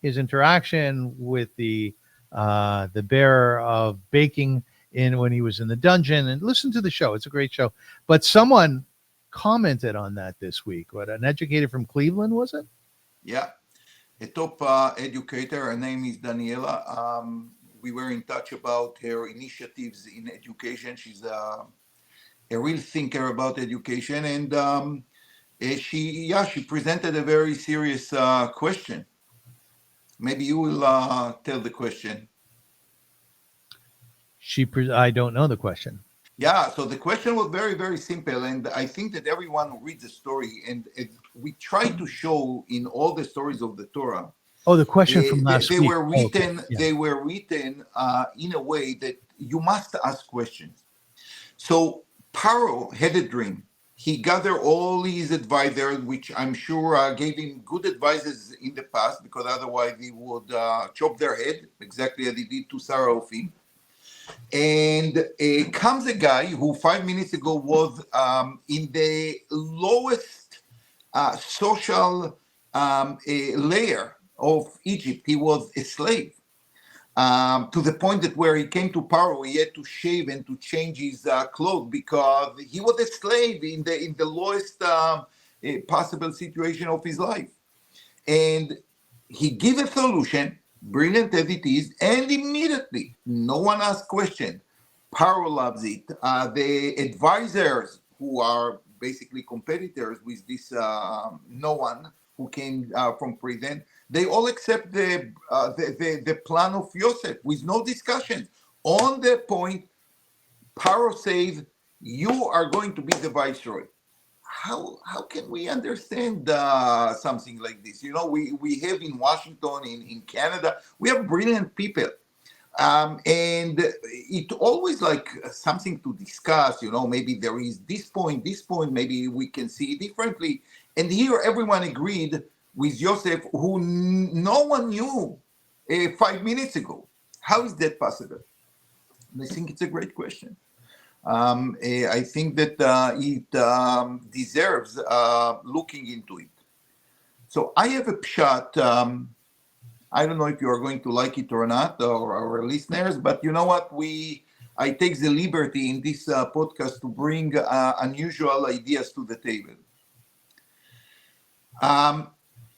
[SPEAKER 1] his interaction with the bearer of baking when he was in the dungeon. And listen to the show. It's a great show. But someone commented on that this week. What, an educator from Cleveland, was it?
[SPEAKER 3] Yeah, a top educator. Her name is Daniela. we were in touch about her initiatives in education. She's a real thinker about education, and she presented a very serious question. Maybe you will tell the question.
[SPEAKER 1] I don't know the question.
[SPEAKER 3] Yeah, so the question was very, very simple, and I think that everyone who reads the story, and we try to show in all the stories of the Torah.
[SPEAKER 1] Oh, the question from last
[SPEAKER 3] they
[SPEAKER 1] week.
[SPEAKER 3] were written.
[SPEAKER 1] Okay. Yeah.
[SPEAKER 3] They were written in a way that you must ask questions. So Paro had a dream. He gathered all his advisors, which I'm sure gave him good advices in the past, because otherwise he would chop their head, exactly as he did to Sarah Ophim. And comes a guy who 5 minutes ago was in the lowest social layer of Egypt. He was a slave, to the point that where he came to Paro, he had to shave and to change his clothes because he was a slave in the lowest possible situation of his life. And he gave a solution, brilliant as it is, and immediately, no one asked question. Paro loves it. The advisors, who are basically competitors with this no one who came from prison, they all accept the plan of Yosef with no discussion. On the point, Paro says, you are going to be the viceroy. How can we understand something like this? You know, we have in Washington, in Canada, we have brilliant people. And it always like something to discuss, you know, maybe there is this point, maybe we can see it differently. And here everyone agreed with Yosef, who no one knew 5 minutes ago. How is that possible? And I think it's a great question. I think that it deserves looking into it. So I have a pshat. I don't know if you are going to like it or not, or our listeners, but you know what? I take the liberty in this podcast to bring unusual ideas to the table.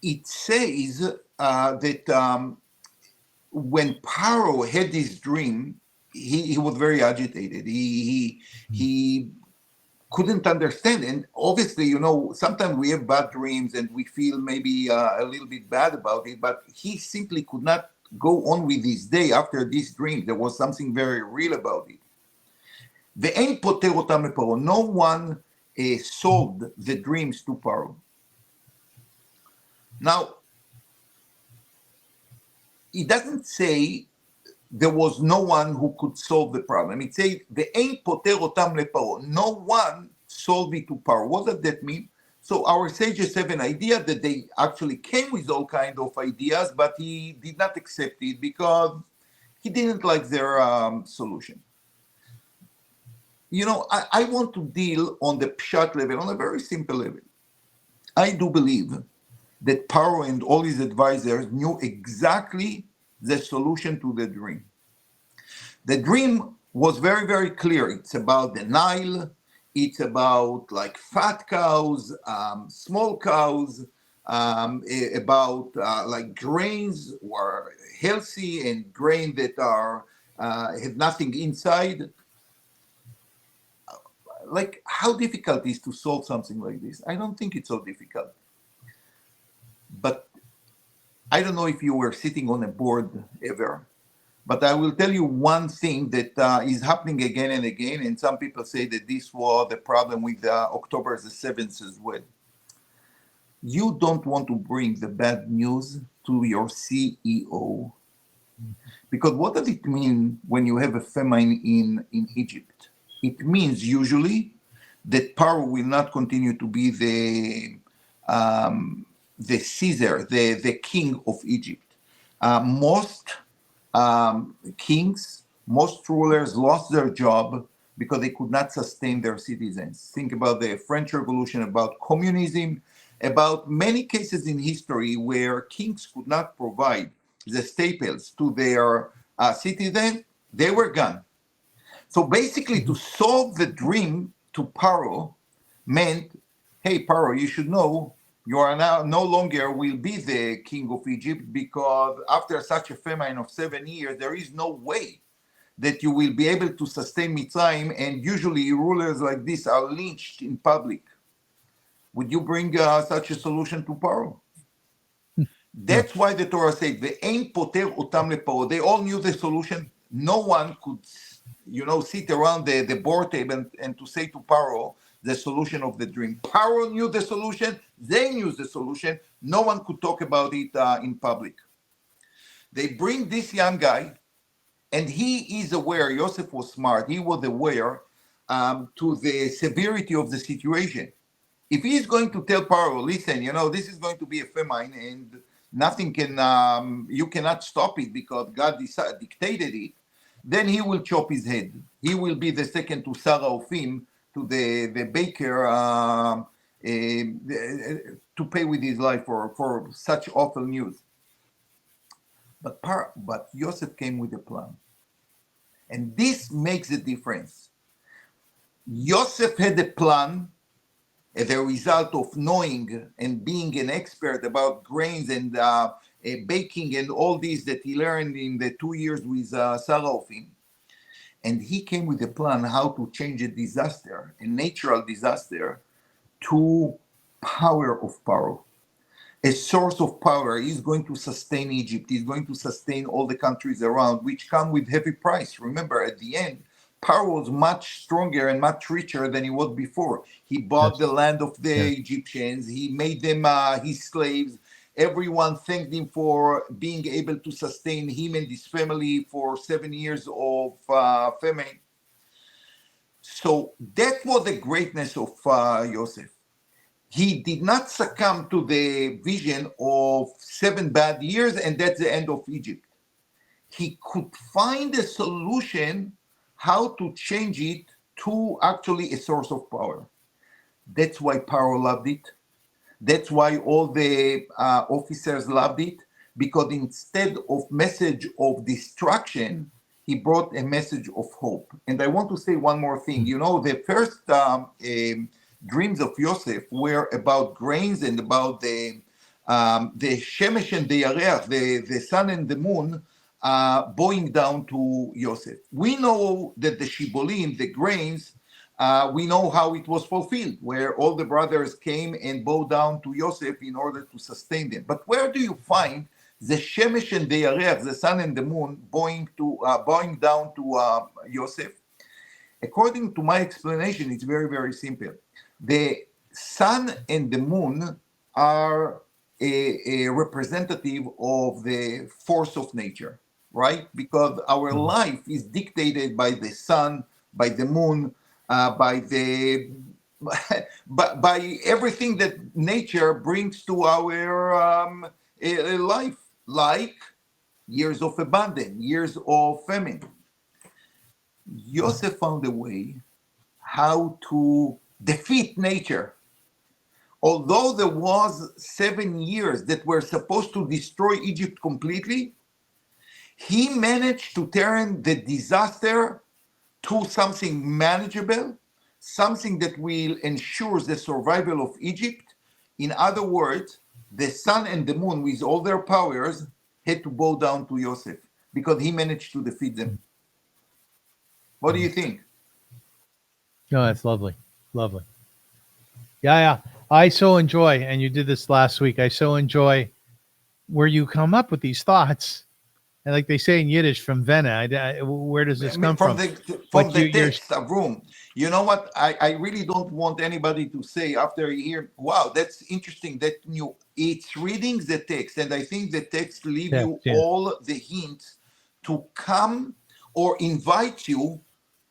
[SPEAKER 3] It says that when Paro had this dream, he was very agitated. He couldn't understand. And obviously, you know, sometimes we have bad dreams and we feel maybe a little bit bad about it, but he simply could not go on with his day after this dream. There was something very real about it. Ve'en poter otam leparo. No one solved the dreams to Paro. Now, it doesn't say there was no one who could solve the problem. It says, ve'en poter otam leparo. No one solved it to Paro. What does that mean? So our sages have an idea that they actually came with all kinds of ideas, but he did not accept it because he didn't like their solution. You know, I want to deal on the pshat level, on a very simple level. I do believe that Paro and all his advisors knew exactly the solution to the dream. The dream was very, very clear. It's about the Nile. It's about like fat cows, small cows, about like grains or healthy and grain that are have nothing inside. Like, how difficult is to solve something like this? I don't think it's so difficult. But I don't know if you were sitting on a board ever, but I will tell you one thing that is happening again and again, and some people say that this was the problem with October the 7th as well. You don't want to bring the bad news to your CEO, because what does it mean when you have a famine in Egypt? It means usually that Paro will not continue to be the Caesar, the king of Egypt. Most kings, most rulers lost their job because they could not sustain their citizens. Think about the French Revolution, about communism, about many cases in history where kings could not provide the staples to their citizens. They were gone. So basically, to solve the dream to Paro meant, hey, Paro, you should know You are now no longer will be the king of Egypt, because after such a famine of 7 years, there is no way that you will be able to sustain Mitzrayim, and usually rulers like this are lynched in public. Would you bring such a solution to Paro? That's why the Torah said, "Ve'ein poter otam leparo." They all knew the solution. No one could, sit around the board table and to say to Paro the solution of the dream. Paro knew the solution. They knew the solution. No one could talk about it in public. They bring this young guy, and he is aware. Yosef was smart. He was aware to the severity of the situation. If he is going to tell Paro, listen, this is going to be a famine, and nothing you cannot stop it because God dictated it, then he will chop his head. He will be the second to Sarah Ofim, to the baker, to pay with his life for such awful news. But Yosef came with a plan. And this makes a difference. Yosef had a plan as a result of knowing and being an expert about grains and baking and all this that he learned in the 2 years with Sarah Ofim. And he came with a plan how to change a disaster, a natural disaster, to power of Paro. A source of power is going to sustain Egypt, is going to sustain all the countries around, which come with heavy price. Remember, at the end, Paro was much stronger and much richer than he was before. He bought the land of the Egyptians. He made them his slaves. Everyone thanked him for being able to sustain him and his family for 7 years of famine. So that was the greatness of Yosef. He did not succumb to the vision of 7 bad years and that's the end of Egypt. He could find a solution how to change it to actually a source of power. That's why Paro loved it. That's why all the officers loved it, because instead of message of destruction, he brought a message of hope. And I want to say one more thing. The first dreams of Yosef were about grains and about the Shemesh and the Yareach, the sun and the moon, bowing down to Yosef. We know that the Shibolim, the grains, we know how it was fulfilled, where all the brothers came and bowed down to Yosef in order to sustain them. But where do you find the Shemesh and the Yareach, the sun and the moon, bowing down to Yosef? According to my explanation, it's very, very simple. The sun and the moon are a representative of the force of nature, right? Because our life is dictated by the sun, by the moon, by everything that nature brings to our life, like years of abundance, years of famine. Yosef found a way how to defeat nature. Although there was 7 years that were supposed to destroy Egypt completely, he managed to turn the disaster to something manageable, something that will ensure the survival of Egypt. In other words, the sun and the moon, with all their powers, had to bow down to Yosef because he managed to defeat them. What do you think?
[SPEAKER 1] No, that's lovely. Lovely. Yeah. I so enjoy, and you did this last week, I so enjoy where you come up with these thoughts. And like they say in Yiddish, from Vienna, where does this come from?
[SPEAKER 3] From the text, Avrum. You know what? I really don't want anybody to say after you hear, wow, that's interesting. That new. It's reading the text, and I think the text leave you all the hints to come or invite you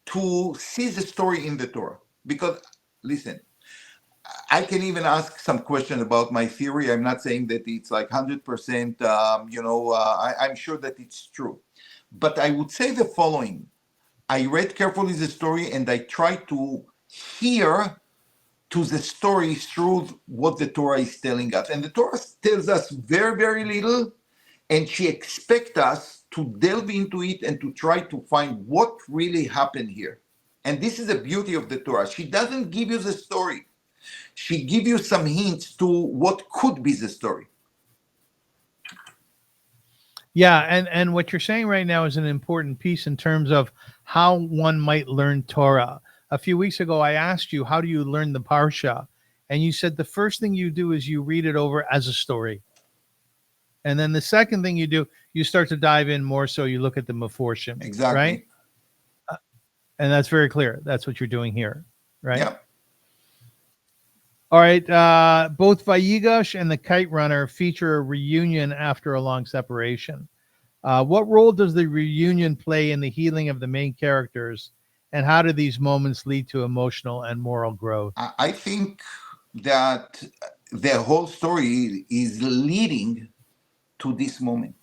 [SPEAKER 3] to see the story in the Torah. Because, listen, I can even ask some question about my theory. I'm not saying that it's like 100%, I'm sure that it's true. But I would say the following. I read carefully the story and I try to hear to the story through what the Torah is telling us. And the Torah tells us very, very little, and she expects us to delve into it and to try to find what really happened here. And this is the beauty of the Torah. She doesn't give you the story. She gives you some hints to what could be the story.
[SPEAKER 1] Yeah, and what you're saying right now is an important piece in terms of how one might learn Torah. A few weeks ago, I asked you, how do you learn the Parsha? And you said the first thing you do is you read it over as a story. And then the second thing you do, you start to dive in more, so you look at the Meforshim,
[SPEAKER 3] Exactly.
[SPEAKER 1] right? And that's very clear. That's what you're doing here, right?
[SPEAKER 3] Yeah.
[SPEAKER 1] All right. Both Vayigash and the Kite Runner feature a reunion after a long separation. What role does the reunion play in the healing of the main characters, and how do these moments lead to emotional and moral growth?
[SPEAKER 3] I think that the whole story is leading to this moment,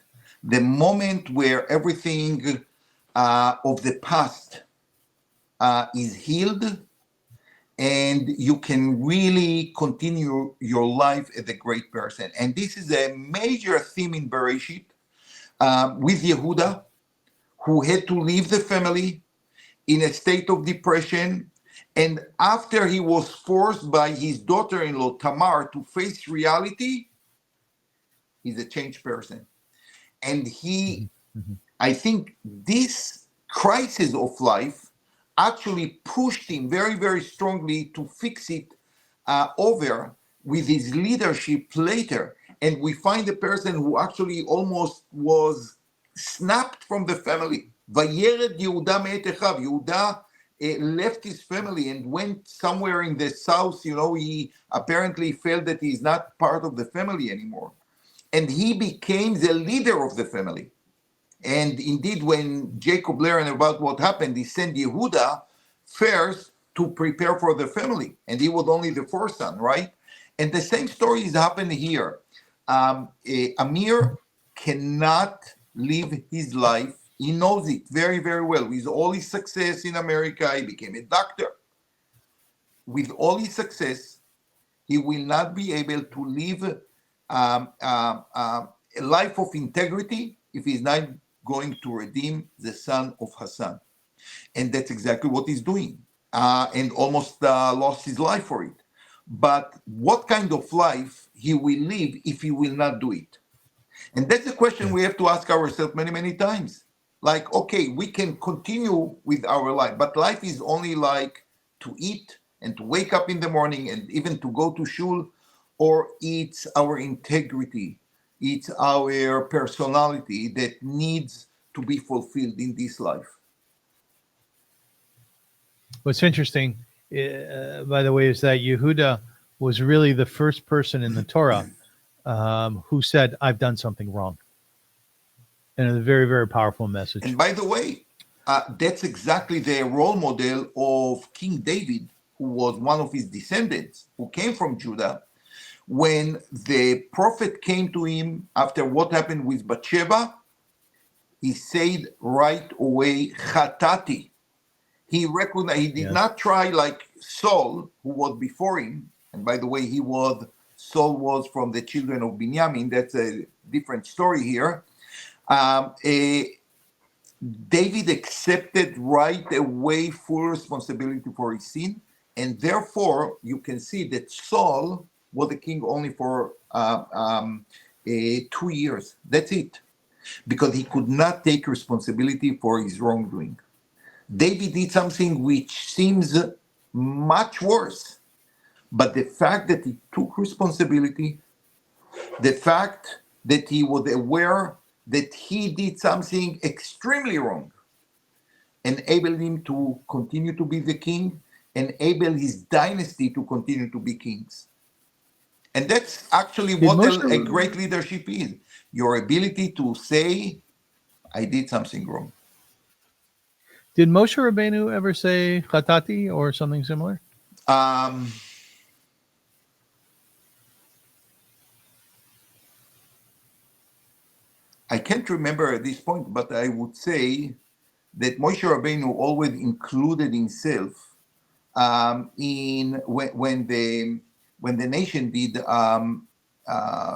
[SPEAKER 3] the moment where everything of the past is healed, and you can really continue your life as a great person. And this is a major theme in Bereshit with Yehuda, who had to leave the family in a state of depression. And after he was forced by his daughter-in-law, Tamar, to face reality, he's a changed person. And I think this crisis of life actually pushed him very, very strongly to fix it over with his leadership later. And we find a person who actually almost was snapped from the family. Vayered Yehuda me'et Echav. Yehuda left his family and went somewhere in the south. He apparently felt that he's not part of the family anymore. And he became the leader of the family. And indeed, when Jacob learned about what happened, he sent Yehuda first to prepare for the family. And he was only the fourth son, right? And the same story is happening here. Amir cannot live his life. He knows it very, very well. With all his success in America, he became a doctor. With all his success, he will not be able to live a life of integrity if he's not going to redeem the son of Hassan. And that's exactly what he's doing, and almost lost his life for it. But what kind of life he will live if he will not do it? And that's a question we have to ask ourselves many, many times. Like, okay, we can continue with our life, but life is only like to eat and to wake up in the morning and even to go to shul, or it's our integrity, it's our personality that needs to be fulfilled in this life.
[SPEAKER 1] What's interesting, by the way, is that Yehuda was really the first person in the Torah who said, I've done something wrong. And a very, very powerful message.
[SPEAKER 3] And by the way, that's exactly the role model of King David, who was one of his descendants, who came from Judah. When the prophet came to him after what happened with Bathsheba, he said right away, Chatati. He recognized, he did not try like Saul, who was before him. And by the way, Saul was from the children of Binyamin. That's a different story here. David accepted right away full responsibility for his sin. And therefore, you can see that Saul was the king only for 2 years. That's it. Because he could not take responsibility for his wrongdoing. David did something which seems much worse. But the fact that he took responsibility, the fact that he was aware that he did something extremely wrong, enabled him to continue to be the king, enabled his dynasty to continue to be kings. And that's actually what a great leadership is. Your ability to say, I did something wrong.
[SPEAKER 1] Did Moshe Rabbeinu ever say Chatati or something similar?
[SPEAKER 3] I can't remember at this point, but I would say that Moshe Rabbeinu always included himself in when the nation did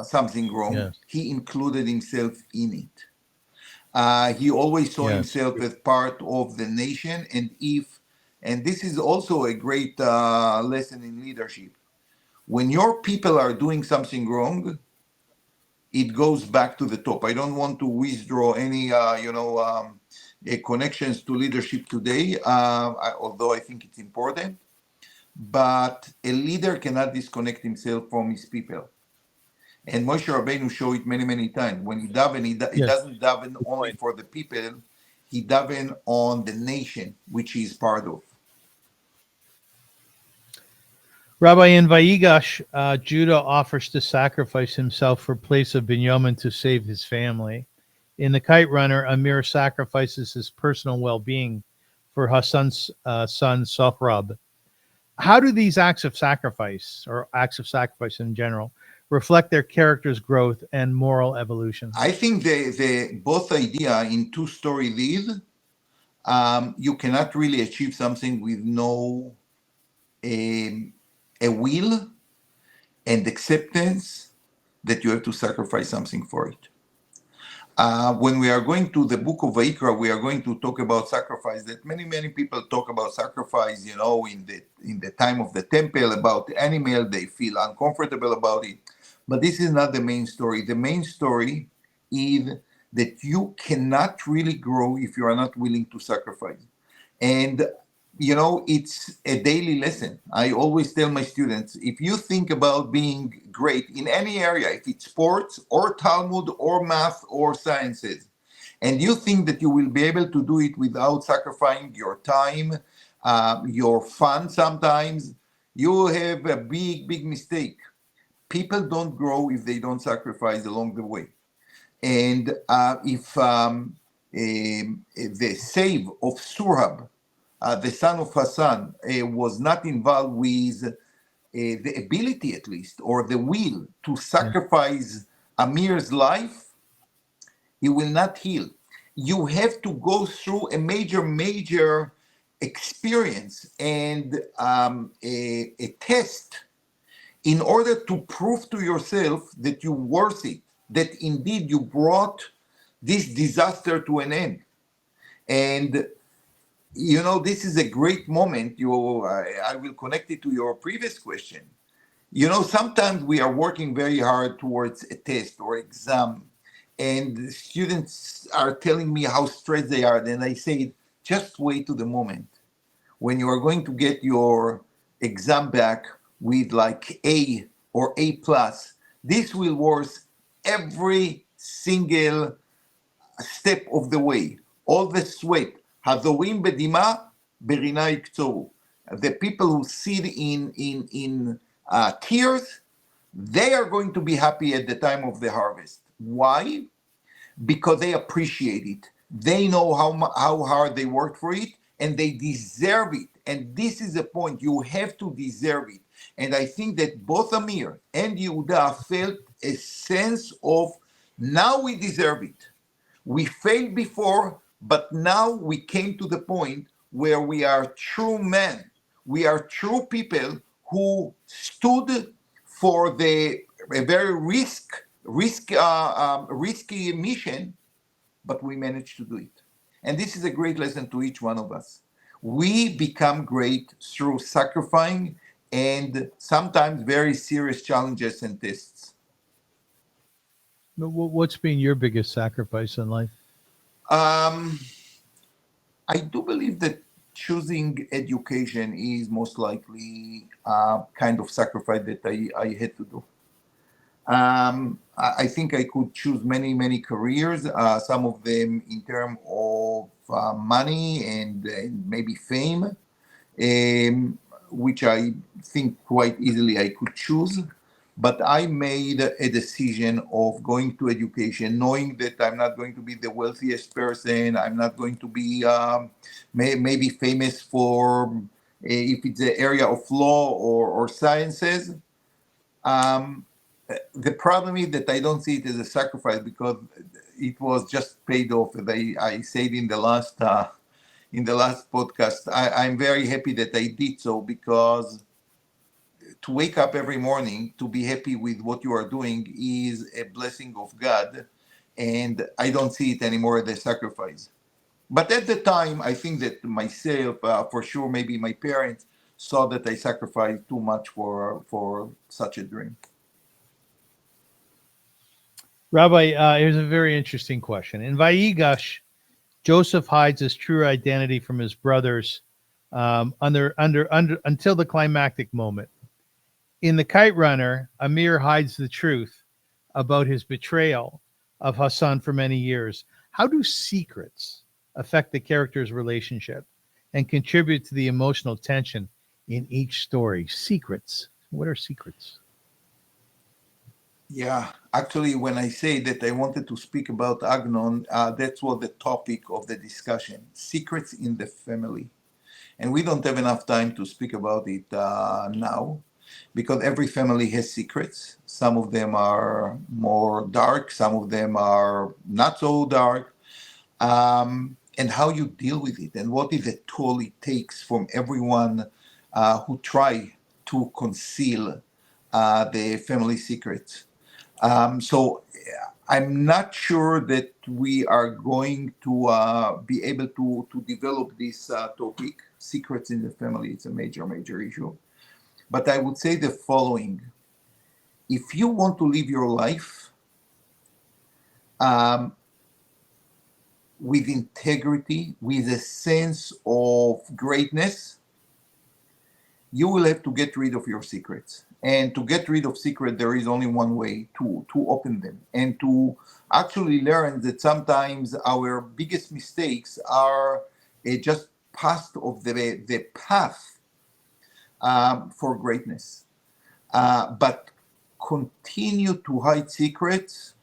[SPEAKER 3] something wrong. He included himself in it. He always saw himself as part of the nation, and this is also a great lesson in leadership. When your people are doing something wrong, it goes back to the top. I don't want to withdraw any, connections to leadership today, although I think it's important. But a leader cannot disconnect himself from his people. And Moshe Rabbeinu showed it many, many times. When he daven, he
[SPEAKER 1] Yes.
[SPEAKER 3] doesn't daven
[SPEAKER 1] Good
[SPEAKER 3] only
[SPEAKER 1] point.
[SPEAKER 3] for the people, he daven on the nation, which he is part of.
[SPEAKER 1] Rabbi, in Vayigash, Judah offers to sacrifice himself for place of Binyamin to save his family. In the Kite Runner, Amir sacrifices his personal well-being for Hassan's son, Sohrab. How do these acts of sacrifice, or acts of sacrifice in general, reflect their character's growth and moral evolution?
[SPEAKER 3] I think the both idea in two story lead, you cannot really achieve something with no a will and acceptance that you have to sacrifice something for it. When we are going to the book of Vayikra, we are going to talk about sacrifice. That many people talk about sacrifice, in the time of the temple, about the animal. They feel uncomfortable about it, but this is not the main story. The main story is that you cannot really grow if you are not willing to sacrifice. And it's a daily lesson. I always tell my students, if you think about being great in any area, if it's sports or Talmud or math or sciences, and you think that you will be able to do it without sacrificing your time, your fun sometimes, you have a big mistake. People don't grow if they don't sacrifice along the way. And if the save of Surab, the son of Hassan, was not involved with the ability, at least, or the will to sacrifice Amir's life, he will not heal. You have to go through a major experience and a test in order to prove to yourself that you're worth it, that indeed you brought this disaster to an end. And this is a great moment. I will connect it to your previous question. Sometimes we are working very hard towards a test or exam, and students are telling me how stressed they are. Then I say, just wait to the moment when you are going to get your exam back with like A or A plus. This will worth every single step of the way. All the sweat. הזורעים בדמעה ברינה יקצורו. The people who sit in tears, they are going to be happy at the time of the harvest. Why? Because they appreciate it. They know how hard they worked for it, and they deserve it. And this is the point. You have to deserve it. And I think that both Amir and Yehuda felt a sense of, now we deserve it. We failed before, but now we came to the point where we are true men. We are true people who stood for a very risky mission, but we managed to do it. And this is a great lesson to each one of us. We become great through sacrificing and sometimes very serious challenges and tests.
[SPEAKER 1] What's been your biggest sacrifice in life?
[SPEAKER 3] I do believe that choosing education is most likely kind of sacrifice that I had to do. I think I could choose many careers, some of them in terms of money and maybe fame, which I think quite easily I could choose. But I made a decision of going to education, knowing that I'm not going to be the wealthiest person. I'm not going to be maybe famous for if it's an area of law or sciences. The problem is that I don't see it as a sacrifice because it was just paid off. As I said in the last podcast, I'm very happy that I did so, because to wake up every morning to be happy with what you are doing is a blessing of God, and I don't see it anymore as a sacrifice. But at the time, I think that myself, for sure, maybe my parents, saw that I sacrificed too much for such a dream.
[SPEAKER 1] Rabbi, here's a very interesting question. In Vayigash, Joseph hides his true identity from his brothers until the climactic moment. In the Kite Runner, Amir hides the truth about his betrayal of Hassan for many years. How do secrets affect the character's relationship and contribute to the emotional tension in each story? Secrets. What are secrets?
[SPEAKER 3] Yeah, actually, when I say that I wanted to speak about Agnon, that's what the topic of the discussion: secrets in the family. And we don't have enough time to speak about it now, because every family has secrets. Some of them are more dark, some of them are not so dark. And how you deal with it, and what is the toll it takes from everyone who try to conceal the family secrets. So I'm not sure that we are going to be able to develop this topic. Secrets in the family, it's a major issue. But I would say the following: if you want to live your life with integrity, with a sense of greatness, you will have to get rid of your secrets. And to get rid of secret, there is only one way to open them and to actually learn that sometimes our biggest mistakes are just part of the path for greatness. But continue to hide secrets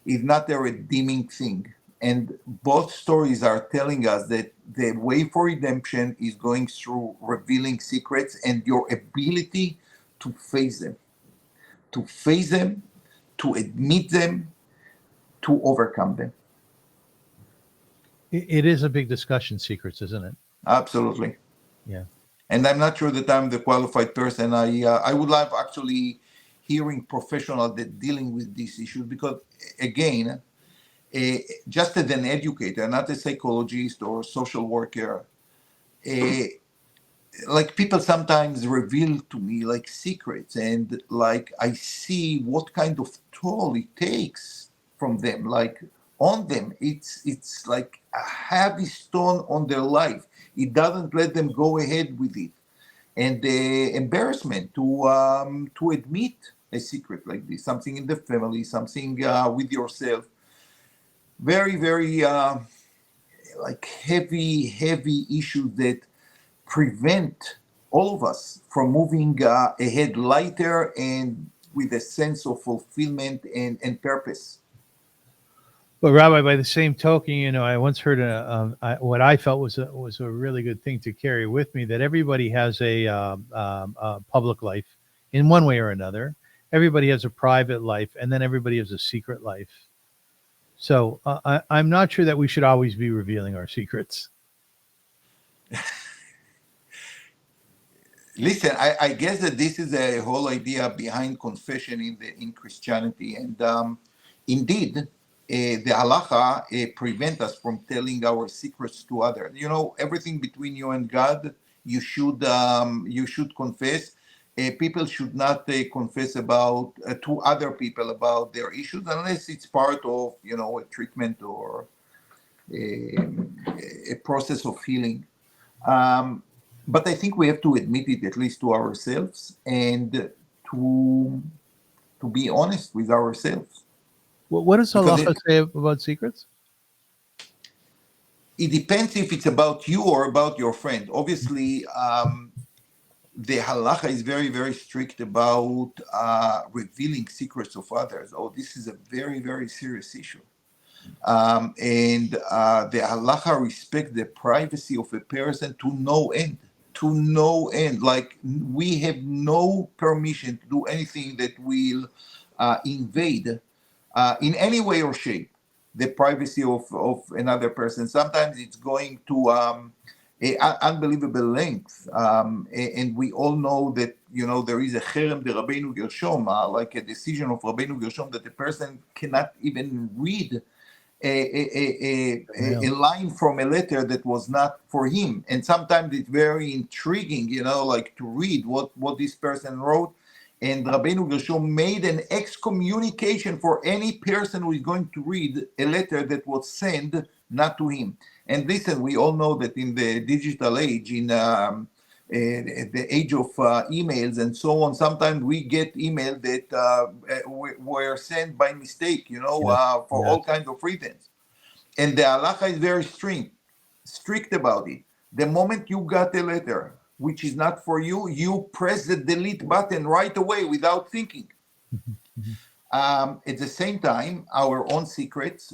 [SPEAKER 3] is not a redeeming thing. And both stories are telling us that the way for redemption is going through revealing secrets and your ability to face them, to admit them, to overcome them.
[SPEAKER 1] It is a big discussion, secrets, isn't it?
[SPEAKER 3] Absolutely.
[SPEAKER 1] Yeah.
[SPEAKER 3] And I'm not sure that I'm the qualified person. I would love actually hearing professionals that dealing with these issues, because again, just as an educator, not a psychologist or social worker, like people sometimes reveal to me like secrets, and like I see what kind of toll it takes from them, like on them. It's like a heavy stone on their life. It doesn't let them go ahead with it, and the embarrassment to admit a secret like this, something in the family, something with yourself. Very like heavy issues that prevent all of us from moving ahead lighter and with a sense of fulfillment and purpose.
[SPEAKER 1] But Rabbi, by the same token, I once heard what I felt was a really good thing to carry with me, that everybody has a public life in one way or another. Everybody has a private life, and then everybody has a secret life. So I'm not sure that we should always be revealing our secrets.
[SPEAKER 3] Listen, I guess that this is a whole idea behind confession in Christianity, and indeed, the halacha prevent us from telling our secrets to others. Everything between you and God, you should confess. People should not confess about to other people about their issues unless it's part of a treatment or a process of healing. But I think we have to admit it, at least to ourselves, and to be honest with ourselves.
[SPEAKER 1] What does halacha say about secrets?
[SPEAKER 3] It depends if it's about you or about your friend. Obviously, the halacha is very strict about revealing secrets of others. Oh, this is a very serious issue. And the halacha respects the privacy of a person to no end. Like, we have no permission to do anything that will invade in any way or shape the privacy of another person. Sometimes it's going to unbelievable length, and we all know that there is a cherem de Rabbeinu Gershom, like a decision of Rabbeinu Gershom, that the person cannot even read a line from a letter that was not for him. And sometimes it's very intriguing, like to read what this person wrote. And Rabbeinu Gershom made an excommunication for any person who is going to read a letter that was sent not to him. And listen, we all know that in the digital age, in the age of emails and so on, sometimes we get emails that were sent by mistake, for all kinds of reasons. And the halacha is very strict about it. The moment you got a letter which is not for you, you press the delete button right away without thinking. At the same time, our own secrets,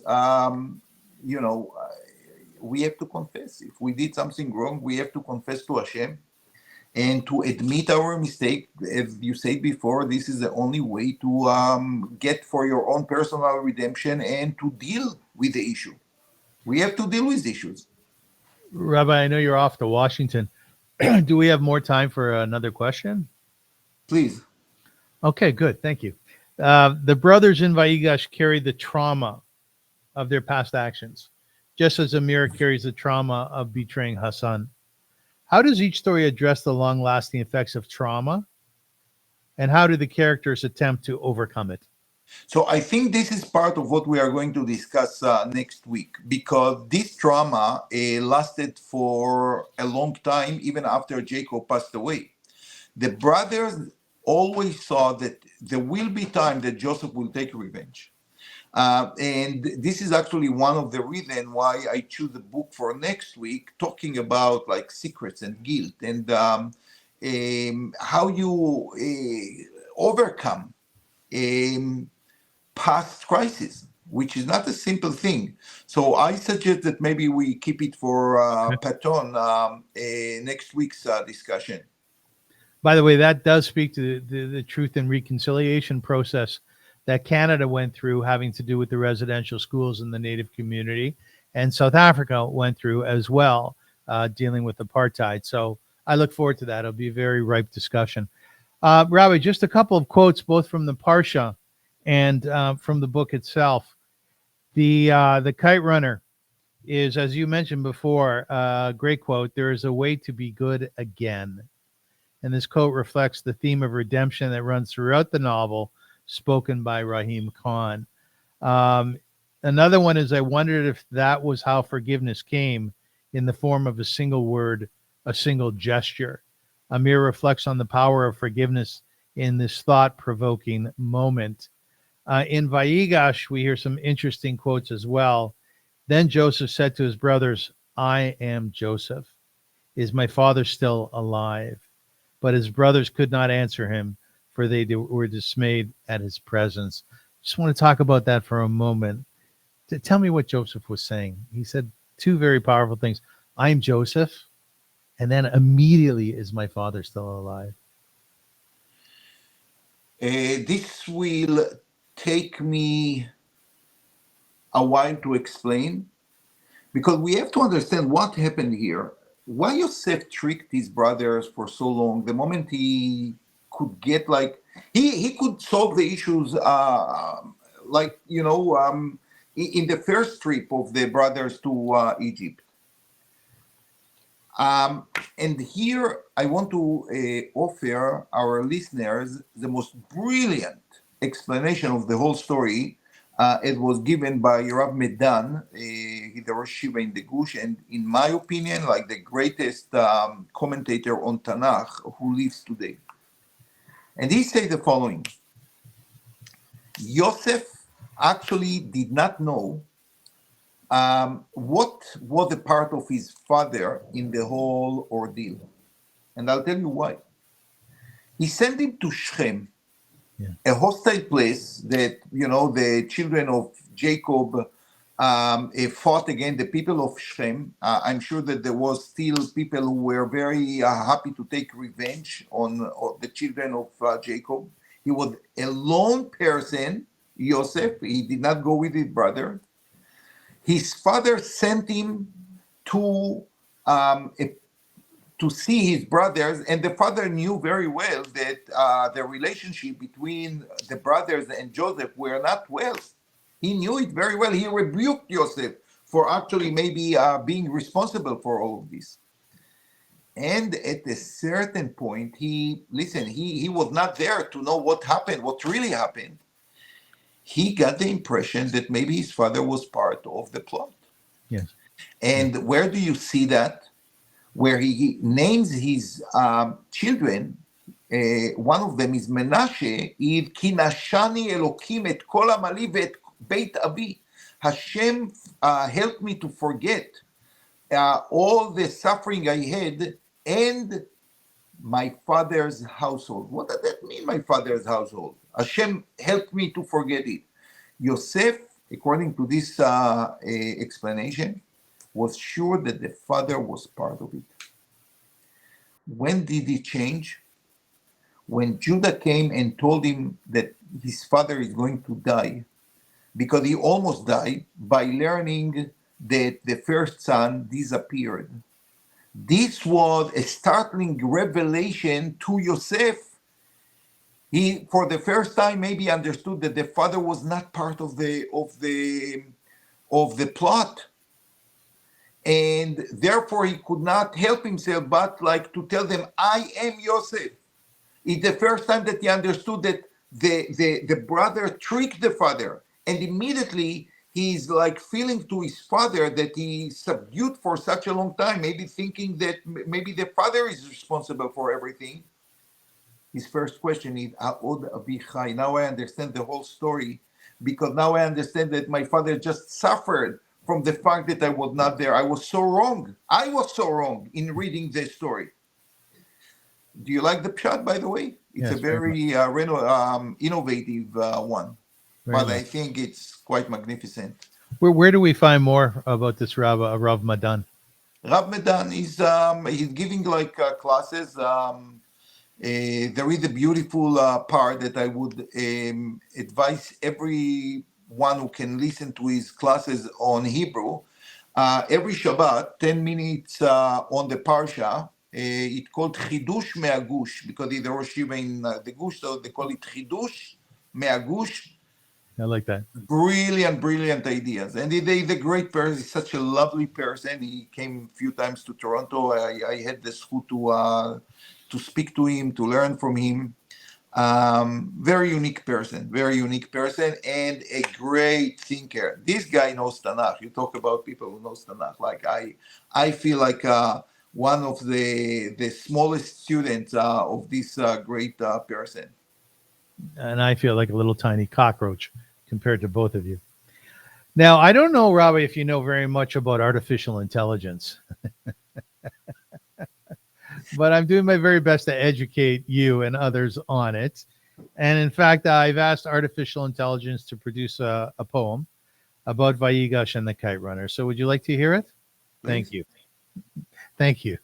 [SPEAKER 3] we have to confess. If we did something wrong, we have to confess to Hashem and to admit our mistake. As you said before, this is the only way to get for your own personal redemption and to deal with the issue. We have to deal with issues.
[SPEAKER 1] Rabbi, I know you're off to Washington. Do we have more time for another question?
[SPEAKER 3] Please.
[SPEAKER 1] Okay, good. Thank you. The brothers in Vayigash carry the trauma of their past actions, just as Amir carries the trauma of betraying Hassan. How does each story address the long-lasting effects of trauma? And how do the characters attempt to overcome it?
[SPEAKER 3] So I think this is part of what we are going to discuss next week, because this trauma lasted for a long time, even after Jacob passed away. The brothers always saw that there will be time that Joseph will take revenge. And this is actually one of the reasons why I choose the book for next week, talking about like secrets and guilt and how you overcome past crisis, which is not a simple thing. So I suggest that maybe we keep it for Patton next week's discussion.
[SPEAKER 1] By the way, that does speak to the truth and reconciliation process that Canada went through, having to do with the residential schools in the Native community, and South Africa went through as well, dealing with apartheid. So I look forward to that. It'll be a very ripe discussion. Rabbi, just a couple of quotes, both from the Parsha and from the book itself. The Kite Runner is, as you mentioned before, a great quote. There is a way to be good again. And this quote reflects the theme of redemption that runs throughout the novel, spoken by Rahim Khan. Another one is, I wondered if that was how forgiveness came, in the form of a single word, a single gesture. Amir reflects on the power of forgiveness in this thought-provoking moment. In Vayigash, we hear some interesting quotes as well. Then Joseph said to his brothers, I am Joseph. Is my father still alive? But his brothers could not answer him, for they were dismayed at his presence. Just want to talk about that for a moment. Tell me what Joseph was saying. He said two very powerful things. I'm Joseph, and then immediately, is my father still alive?
[SPEAKER 3] This will take me a while to explain, because we have to understand what happened here. Why Yosef tricked his brothers for so long? The moment he could get he could solve the issues in the first trip of the brothers to Egypt. And here I want to offer our listeners the most brilliant explanation of the whole story. It was given by Rav Medan, the Rosh Yeshiva in the Gush, and in my opinion, like the greatest commentator on Tanakh who lives today. And he said the following: Yosef actually did not know what was the part of his father in the whole ordeal. And I'll tell you why. He sent him to Shechem, a hostile place that, the children of Jacob fought against the people of Shechem. I'm sure that there was still people who were very happy to take revenge on the children of Jacob. He was a lone person, Yosef. He did not go with his brother. His father sent him to see his brothers, and the father knew very well that the relationship between the brothers and Joseph were not well. He knew it very well. He rebuked Yosef for actually maybe being responsible for all of this. And at a certain point, he was not there to know what happened, what really happened. He got the impression that maybe his father was part of the plot.
[SPEAKER 1] Yes.
[SPEAKER 3] And where do you see that? Where he names his children. One of them is Menashe. Ki nashani Elokim et kol amali ve'et beit abi. Hashem helped me to forget all the suffering I had and my father's household. What does that mean, my father's household? Hashem helped me to forget it. Yosef, according to this explanation, was sure that the father was part of it. When did he change? When Judah came and told him that his father is going to die, because he almost died by learning that the first son disappeared. This was a startling revelation to Yosef. He, for the first time, maybe understood that the father was not part of the plot, and therefore he could not help himself but like to tell them, "I am Yosef." It's the first time that he understood that the brother tricked the father, and immediately he's like feeling to his father that he subdued for such a long time, maybe thinking that maybe the father is responsible for everything. His first question is, A'od Avichai. Now I understand the whole story, because now I understand that my father just suffered from the fact that I was not there. I was so wrong. I was so wrong in reading this story. Do you like the pshat, by the way? It's
[SPEAKER 1] Yes,
[SPEAKER 3] a very innovative one,
[SPEAKER 1] Very
[SPEAKER 3] but
[SPEAKER 1] much.
[SPEAKER 3] I think it's quite magnificent.
[SPEAKER 1] Where do we find more about this Rav Madan?
[SPEAKER 3] Rav Medan is he's giving like classes. There is a beautiful part that I would advise everyone who can listen to his classes on Hebrew. Every Shabbat, 10 minutes on the Parsha. It's called Chidush Me'agush, because he's the Rosh Yeshiva in the Gush, so they call it Chidush Me'agush.
[SPEAKER 1] I like that.
[SPEAKER 3] Brilliant ideas. And he's a great person. He's such a lovely person. He came a few times to Toronto. I had the schut to speak to him, to learn from him. Very unique person, and a great thinker. This guy knows Tanakh. You talk about people who knows Tanakh. Like I feel like one of the smallest students of this great person.
[SPEAKER 1] And I feel like a little tiny cockroach compared to both of you. Now, I don't know, Rabbi, if you know very much about artificial intelligence, but I'm doing my very best to educate you and others on it. And in fact, I've asked artificial intelligence to produce a poem about Vayigash and the Kite Runner. So would you like to hear it? Thank you. Thank you.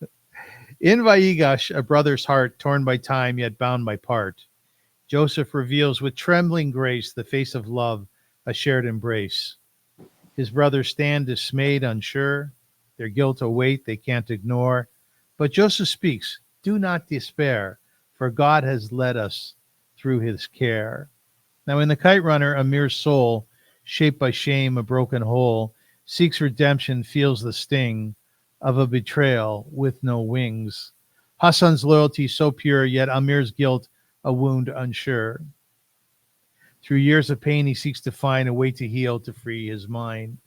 [SPEAKER 1] In Vayigash, a brother's heart torn by time yet bound by part, Joseph reveals with trembling grace the face of love, a shared embrace. His brothers stand dismayed, unsure, their guilt a weight they can't ignore. But Joseph speaks, do not despair, for God has led us through his care. Now in the Kite Runner, Amir's soul, shaped by shame, a broken hole, seeks redemption, feels the sting of a betrayal with no wings. Hassan's loyalty so pure, yet Amir's guilt a wound unsure. Through years of pain, he seeks to find a way to heal, to free his mind.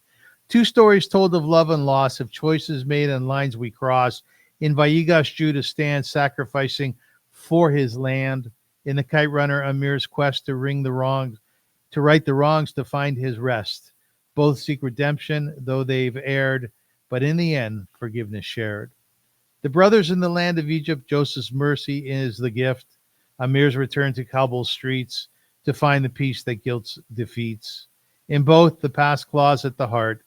[SPEAKER 1] Two stories told of love and loss, of choices made and lines we cross. In Vayigash, Judah stands sacrificing for his land. In the Kite Runner, Amir's quest to right the wrongs, to find his rest. Both seek redemption, though they've erred, but in the end, forgiveness shared. The brothers in the land of Egypt, Joseph's mercy is the gift. Amir's return to Kabul's streets to find the peace that guilt defeats. In both, the past claws at the heart,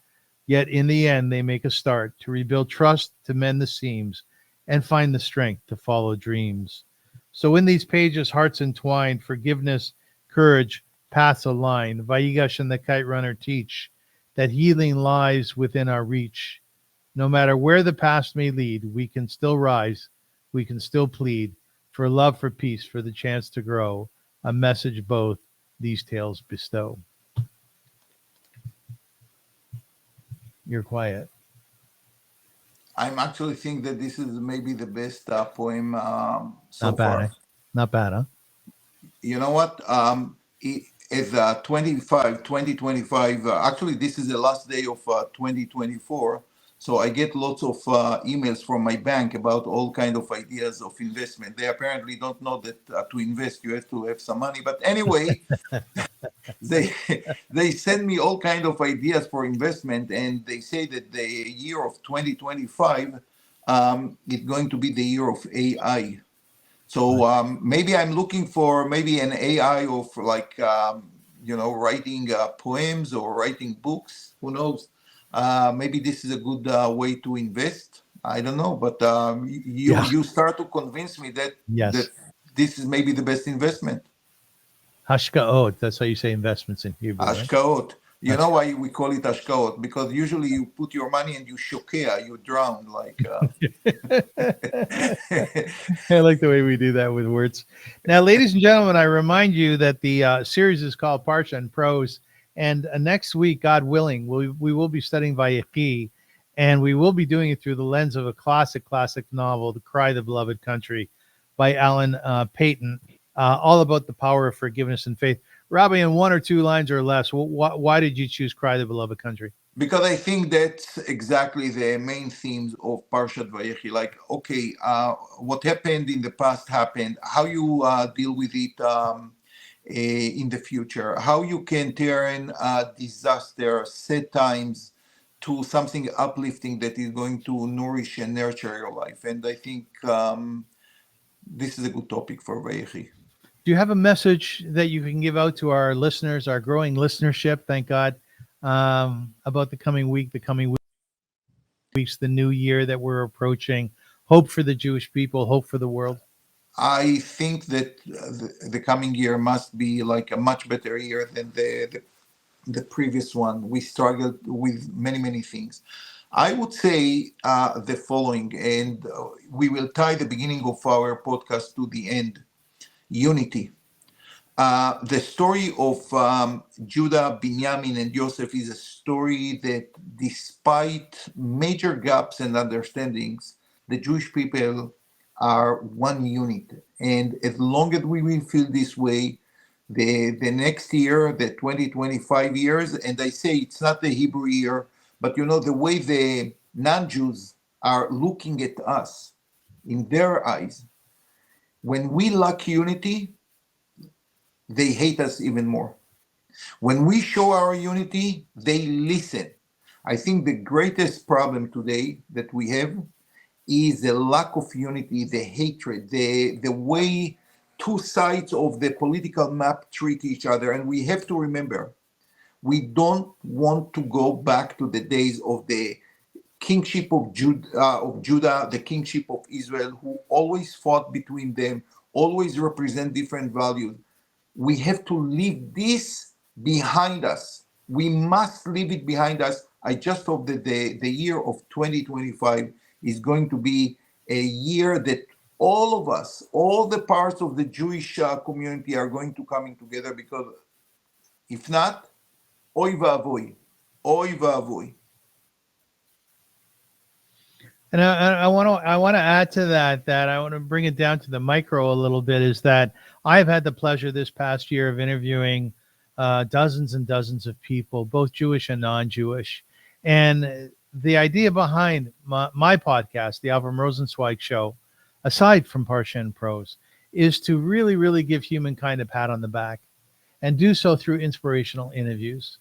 [SPEAKER 1] yet in the end they make a start to rebuild trust, to mend the seams, and find the strength to follow dreams. So in these pages, hearts entwined, forgiveness, courage, paths aligned. Vayigash and the Kite Runner teach that healing lies within our reach. No matter where the past may lead, we can still rise, we can still plead for love, for peace, for the chance to grow, a message both these tales bestow. You're quiet.
[SPEAKER 3] I'm actually think that this is maybe the best poem so
[SPEAKER 1] Not bad,
[SPEAKER 3] far.
[SPEAKER 1] eh? Not bad, huh?
[SPEAKER 3] You know what? As 2025, actually, this is the last day of 2024. So I get lots of emails from my bank about all kind of ideas of investment. They apparently don't know that to invest, you have to have some money. But anyway, they they send me all kind of ideas for investment, and they say that the year of 2025 is going to be the year of AI. So maybe I'm looking for maybe an AI of like writing poems or writing books. Who knows? Maybe this is a good way to invest. I don't know, but you
[SPEAKER 1] Yeah.
[SPEAKER 3] you start to convince me that
[SPEAKER 1] Yes.
[SPEAKER 3] this is maybe the best investment.
[SPEAKER 1] Hashkaot. That's how you say investments in Hebrew, right?
[SPEAKER 3] Ashkaot. You know
[SPEAKER 1] Hashka-
[SPEAKER 3] why we call it ashkaot? Because usually you put your money and you shokea, you drown like.
[SPEAKER 1] I like the way we do that with words. Now, ladies and gentlemen, I remind you that the series is called Parsha and Prose. And next week, God willing, we will be studying Vayechi, and we will be doing it through the lens of a classic novel, The Cry of the Beloved Country by Alan Payton, all about the power of forgiveness and faith. Rabbi, in one or two lines or less, why did you choose Cry of the Beloved Country?
[SPEAKER 3] Because I think that's exactly the main themes of Parshat Vayechi. Like, okay, what happened in the past happened. How you deal with it in the future. How you can turn disaster, sad times, to something uplifting that is going to nourish and nurture your life. And I think this is a good topic for Vayechi.
[SPEAKER 1] Do you have a message that you can give out to our listeners, our growing listenership? Thank God, about the coming week, the coming weeks, the new year that we're approaching. Hope for the Jewish people, hope for the world.
[SPEAKER 3] I think that the coming year must be like a much better year than the previous one. We struggled with many things. I would say the following, and we will tie the beginning of our podcast to the end: unity. The story of Judah, Binyamin, and Joseph is a story that, despite major gaps and understandings, the Jewish people are one unit. And as long as we will feel this way, the next year, the 2025 years, and I say it's not the Hebrew year, but the way the non-Jews are looking at us in their eyes, when we lack unity, they hate us even more. When we show our unity, they listen. I think the greatest problem today that we have is the lack of unity, the hatred, the way two sides of the political map treat each other. And we have to remember, we don't want to go back to the days of the kingship of Judah, the kingship of Israel, who always fought between them, always represent different values. We have to leave this behind us. We must leave it behind us. I just hope that the year of 2025 is going to be a year that all of us, all the parts of the Jewish community are going to coming together, because if not, oy va'avoy, oy va'avoy.
[SPEAKER 1] And I want to add to that I want to bring it down to the micro a little bit. Is that I've had the pleasure this past year of interviewing dozens and dozens of people, both Jewish and non-Jewish, and the idea behind my podcast, the Avrum Rosensweig Show, aside from Parsha and Prose, is to really give humankind a pat on the back, and do so through inspirational interviews.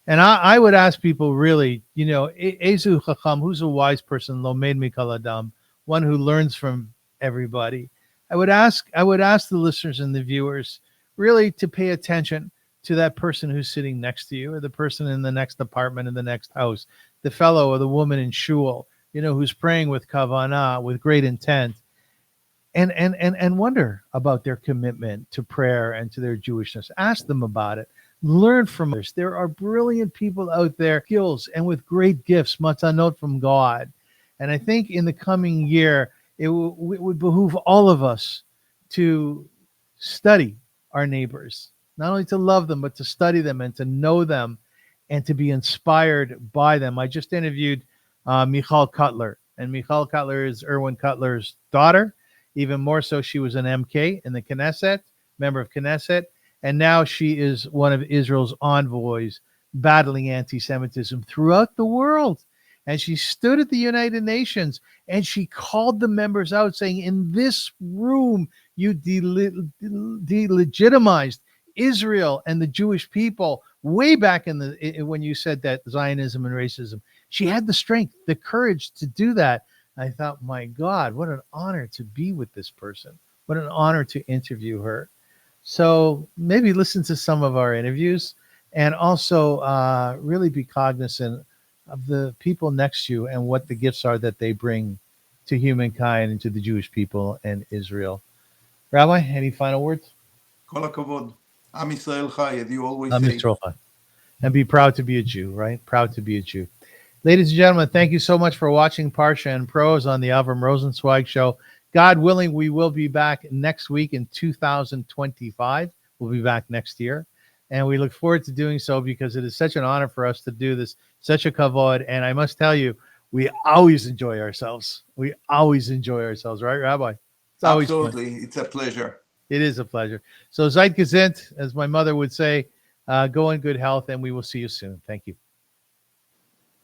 [SPEAKER 1] And I would ask people, really, Ezu Chacham, who's a wise person, Lomed Mikal Adam, one who learns from everybody. I would ask the listeners and the viewers really to pay attention to that person who's sitting next to you, or the person in the next apartment, in the next house, the fellow or the woman in shul, who's praying with kavanah, with great intent, and wonder about their commitment to prayer and to their Jewishness. Ask them about it. Learn from others. There are brilliant people out there, skills, and with great gifts, matanot from God. And I think in the coming year, it would behoove all of us to study our neighbors, not only to love them, but to study them and to know them, and to be inspired by them. I just interviewed Michal Cutler, and Michal Cutler is Erwin Cutler's daughter. Even more so, she was an MK in the Knesset, member of Knesset, and now she is one of Israel's envoys battling anti-Semitism throughout the world. And she stood at the United Nations and she called the members out, saying, in this room, you delegitimized Israel and the Jewish people way back when you said that Zionism and racism. She had the strength, the courage to do that. I thought, my God, what an honor to be with this person. What an honor to interview her. So maybe listen to some of our interviews and also really be cognizant of the people next to you and what the gifts are that they bring to humankind and to the Jewish people and Israel. Rabbi, any final words?
[SPEAKER 3] Kol hakavod. Am Yisrael chai, as you always
[SPEAKER 1] Am
[SPEAKER 3] say.
[SPEAKER 1] Yisrael chai. And be proud to be a Jew, right? Proud to be a Jew. Ladies and gentlemen, thank you so much for watching Parsha Prose on the Avrum Rosensweig Show. God willing, we will be back next week in 2025. We'll be back next year. And we look forward to doing so because it is such an honor for us to do this, such a kavod. And I must tell you, we always enjoy ourselves. We always enjoy ourselves, right, Rabbi? It's always
[SPEAKER 3] Absolutely.
[SPEAKER 1] fun.
[SPEAKER 3] It's a pleasure.
[SPEAKER 1] It is a pleasure. So Zeit Gesint, as my mother would say, go in good health, and we will see you soon. Thank you.